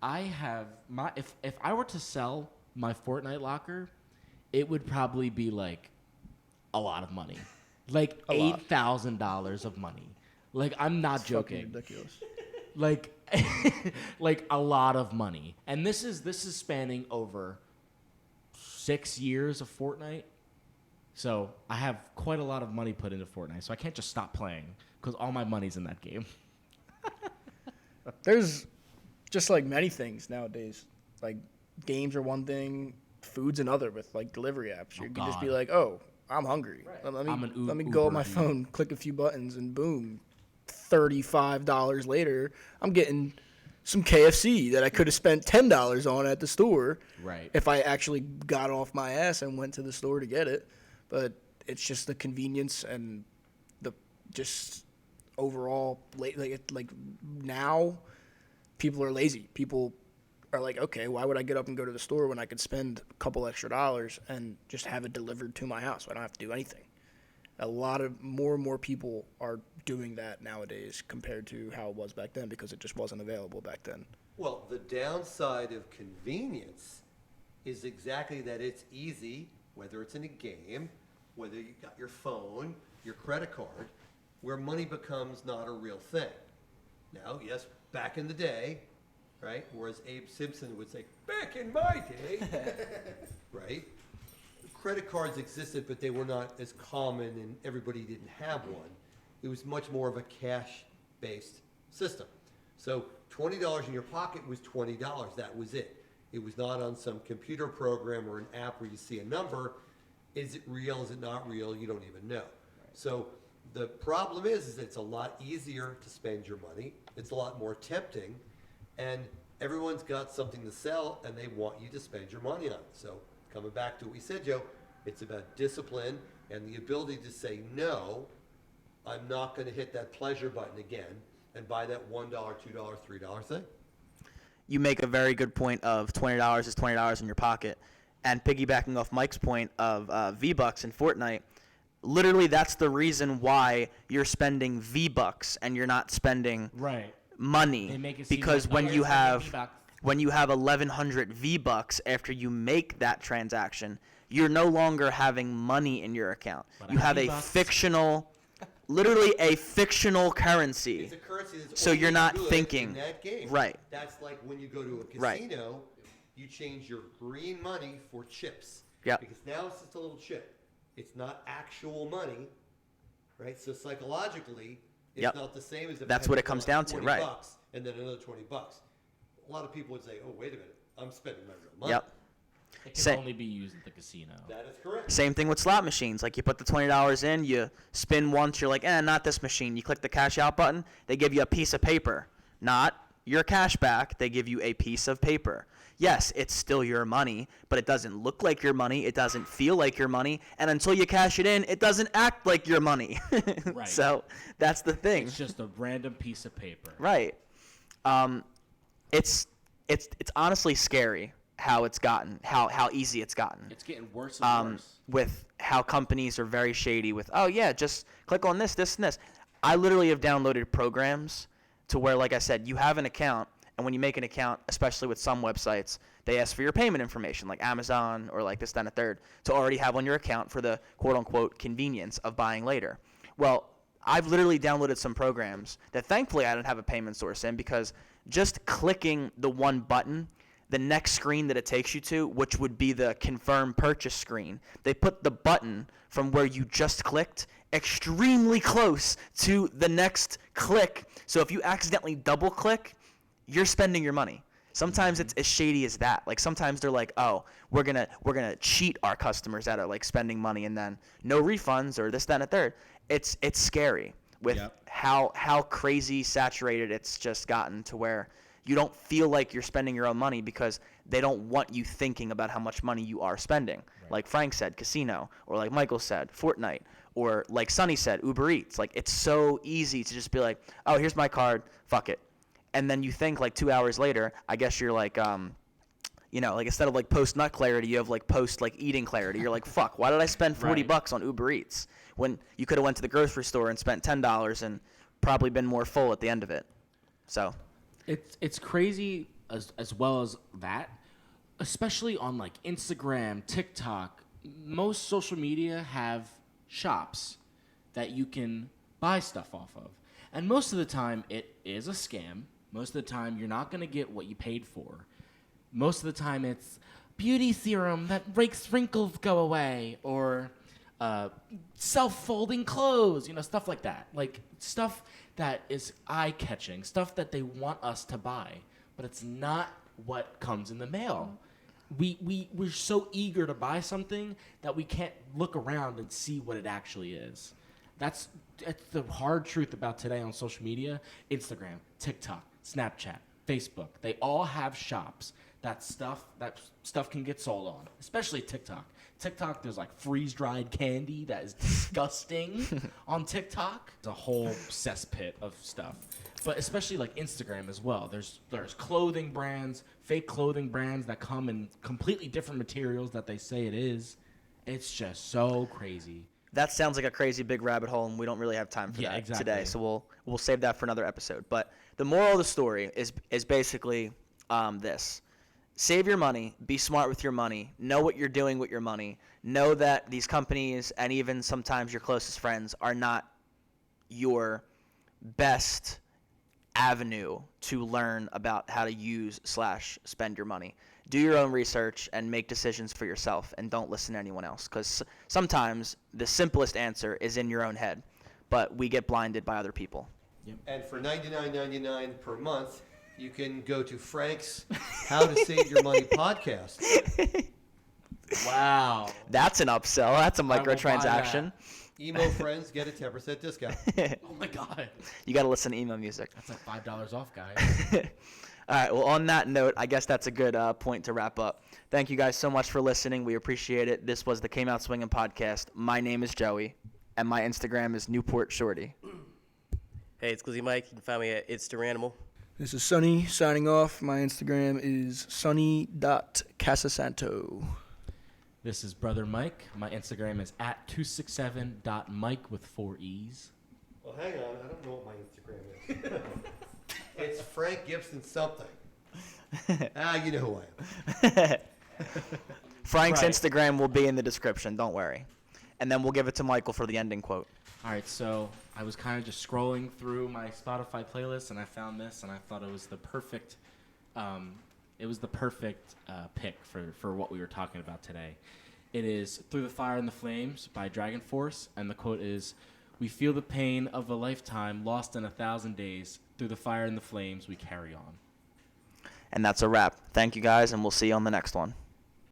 [SPEAKER 3] I have my if I were to sell my Fortnite locker, it would probably be like a lot of money, like $8,000 of money. Like, I'm not
[SPEAKER 5] Fucking
[SPEAKER 3] joking.
[SPEAKER 5] ridiculous.
[SPEAKER 3] Like like a lot of money, and this is spanning over 6 years of Fortnite. So I have quite a lot of money put into Fortnite, so I can't just stop playing because all my money's in that game.
[SPEAKER 5] There's just like many things nowadays. Like, games are one thing, food's another with like delivery apps. You can just be
[SPEAKER 3] God.
[SPEAKER 5] like, oh, I'm hungry. Let
[SPEAKER 3] I'm an
[SPEAKER 5] me go on my
[SPEAKER 3] Uber dude.
[SPEAKER 5] phone, click a few buttons, and boom, $35 later, I'm getting some KFC that I could have spent $10 on at the store.
[SPEAKER 3] Right.
[SPEAKER 5] If I actually got off my ass and went to the store to get it. But it's just the convenience and the just overall like now people are lazy. People are like, okay, why would I get up and go to the store when I could spend a couple extra dollars and just have it delivered to my house? I don't have to do anything. More and more people are doing that nowadays compared to how it was back then because it just wasn't available back then.
[SPEAKER 4] Well, the downside of convenience is exactly that it's easy, whether it's in a game, whether you got your phone, your credit card, where money becomes not a real thing. Now, yes, back in the day, right, or as Abe Simpson would say, back in my day, right, credit cards existed, but they were not as common and everybody didn't have one. It was much more of a cash-based system. So $20 in your pocket was $20, that was it. It was not on some computer program or an app where you see a number. Is it real? Is it not real? You don't even know. So the problem is it's a lot easier to spend your money. It's a lot more tempting, and everyone's got something to sell, and they want you to spend your money on it. So coming back to what we said, Joe, it's about discipline and the ability to say, no, I'm not going to hit that pleasure button again and buy that $1, $2, $3 thing.
[SPEAKER 1] You make a very good point of $20 is $20 in your pocket. And piggybacking off Mike's point of V-Bucks in Fortnite, literally that's the reason why you're spending V-Bucks and you're not spending
[SPEAKER 3] Right.
[SPEAKER 1] money.
[SPEAKER 3] They make it seem
[SPEAKER 1] Because
[SPEAKER 3] like,
[SPEAKER 1] when
[SPEAKER 3] oh,
[SPEAKER 1] you
[SPEAKER 3] you're spending
[SPEAKER 1] have
[SPEAKER 3] V-Bucks.
[SPEAKER 1] when you have 1,100 V-Bucks after you make that transaction, you're no longer having money in your account.
[SPEAKER 3] But
[SPEAKER 1] You
[SPEAKER 3] I have
[SPEAKER 1] have a
[SPEAKER 3] V-Bucks.
[SPEAKER 1] fictional, literally a fictional currency.
[SPEAKER 4] It's a currency that's
[SPEAKER 1] So
[SPEAKER 4] only
[SPEAKER 1] you're not
[SPEAKER 4] good
[SPEAKER 1] thinking.
[SPEAKER 4] in that game.
[SPEAKER 1] Right.
[SPEAKER 4] That's like when you go to a
[SPEAKER 1] Right.
[SPEAKER 4] casino, you change your green money for chips.
[SPEAKER 1] Yep.
[SPEAKER 4] Because now it's just a little chip. It's not actual money, right? So psychologically, it's
[SPEAKER 1] Yep.
[SPEAKER 4] not the same as if
[SPEAKER 1] That's
[SPEAKER 4] I had
[SPEAKER 1] what
[SPEAKER 4] to
[SPEAKER 1] it comes
[SPEAKER 4] pull out
[SPEAKER 1] down to,
[SPEAKER 4] 20
[SPEAKER 1] right.
[SPEAKER 4] bucks and then another $20. A lot of people would say, "Oh, wait a minute, I'm spending my real money."
[SPEAKER 1] Yep.
[SPEAKER 3] It can
[SPEAKER 1] Say-
[SPEAKER 3] only be used at the casino.
[SPEAKER 4] That is correct.
[SPEAKER 1] Same thing with slot machines. Like, you put the $20 in, you spin once, you're like, not this machine. You click the cash out button, they give you a piece of paper. Not your cash back, they give you a piece of paper. Yes, it's still your money, but it doesn't look like your money, it doesn't feel like your money, and until you cash it in, it doesn't act like your money.
[SPEAKER 3] Right.
[SPEAKER 1] So that's the thing.
[SPEAKER 3] It's just a random piece of paper.
[SPEAKER 1] Right. It's honestly scary how it's gotten, how easy it's gotten.
[SPEAKER 3] It's getting worse and worse.
[SPEAKER 1] With how companies are very shady with, oh yeah, just click on this, this, and this. I literally have downloaded programs to where, like I said, you have an account, and when you make an account, especially with some websites, they ask for your payment information, like Amazon or like this, that, and a third, to already have on your account for the quote-unquote convenience of buying later. Well, I've literally downloaded some programs that thankfully I don't have a payment source in, because just clicking the one button, the next screen that it takes you to, which would be the confirm purchase screen, they put the button from where you just clicked extremely close to the next click. So if you accidentally double click, you're spending your money. Sometimes it's as shady as that. Like, sometimes they're like, oh, we're gonna cheat our customers out of like spending money, and then no refunds or this, that, and a third. It's scary. with
[SPEAKER 3] Yep.
[SPEAKER 1] how crazy saturated it's just gotten to where you don't feel like you're spending your own money because they don't want you thinking about how much money you are spending. Like Frank said, casino, or like Michael said, Fortnite, or like Sonny said, Uber Eats. Like, it's so easy to just be like, oh, here's my card, fuck it. And then you think like 2 hours later, I guess you're like, like instead of like post nut clarity, you have like post like eating clarity. You're like, fuck, why did I spend 40
[SPEAKER 3] Right.
[SPEAKER 1] bucks on Uber Eats when you could have went to the grocery store and spent $10 and probably been more full at the end of it? So
[SPEAKER 3] It's crazy as well as that, especially on like Instagram, TikTok. Most social media have shops that you can buy stuff off of. And most of the time it is a scam. Most of the time you're not going to get what you paid for. Most of the time it's beauty serum that makes wrinkles go away, or self-folding clothes, stuff like that. Like stuff that is eye-catching, stuff that they want us to buy, but it's not what comes in the mail. We're so eager to buy something that we can't look around and see what it actually is. That's the hard truth about today on social media. Instagram, TikTok, Snapchat, Facebook, they all have shops that stuff can get sold on, especially TikTok. TikTok, there's like freeze-dried candy that is disgusting on TikTok. It's a whole cesspit of stuff. But especially like Instagram as well. There's clothing brands, fake clothing brands that come in completely different materials that they say it is. It's just so crazy.
[SPEAKER 1] that sounds like a crazy big rabbit hole, and we don't really have time for
[SPEAKER 3] Yeah,
[SPEAKER 1] that
[SPEAKER 3] exactly.
[SPEAKER 1] today. So we'll save that for another episode. But the moral of the story is basically this. Save your money. Be smart with your money. Know what you're doing with your money. Know that these companies and even sometimes your closest friends are not your best avenue to learn about how to use/spend your money. Do your own research and make decisions for yourself, and don't listen to anyone else, because sometimes the simplest answer is in your own head, but we get blinded by other people.
[SPEAKER 4] And for $99.99 per month, you can go to Frank's How to Save Your Money podcast.
[SPEAKER 3] Wow.
[SPEAKER 1] That's an upsell. That's a
[SPEAKER 3] will buy
[SPEAKER 1] microtransaction.
[SPEAKER 4] Emo friends get a 10% discount.
[SPEAKER 3] Oh my God.
[SPEAKER 1] You got to listen to emo music.
[SPEAKER 3] That's like $5 off, guys.
[SPEAKER 1] All right. Well, on that note, I guess that's a good point to wrap up. Thank you guys so much for listening. We appreciate it. This was the Came Out Swinging podcast. My name is Joey, and my Instagram is Newport Shorty.
[SPEAKER 2] Hey, it's Glizzy Mike. You can find me at It's Duranimal.
[SPEAKER 5] This is Sunny signing off. My Instagram is sunny.casasanto.
[SPEAKER 3] This is Brother Mike. My Instagram is @267.mike with 4 E's.
[SPEAKER 4] Well, hang on. I don't know what my Instagram is. It's Frank Gibson something. You know who I am.
[SPEAKER 1] Frank's
[SPEAKER 3] Right.
[SPEAKER 1] Instagram will be in the description. Don't worry. And then we'll give it to Michael for the ending quote.
[SPEAKER 3] All right, so I was kind of just scrolling through my Spotify playlist, and I found this, and I thought it was the perfect, pick for what we were talking about today. It is "Through the Fire and the Flames" by Dragon Force, and the quote is, "We feel the pain of a lifetime lost in 1,000 days. Through the fire and the flames, we carry on."
[SPEAKER 1] And that's a wrap. Thank you guys, and we'll see you on the next one.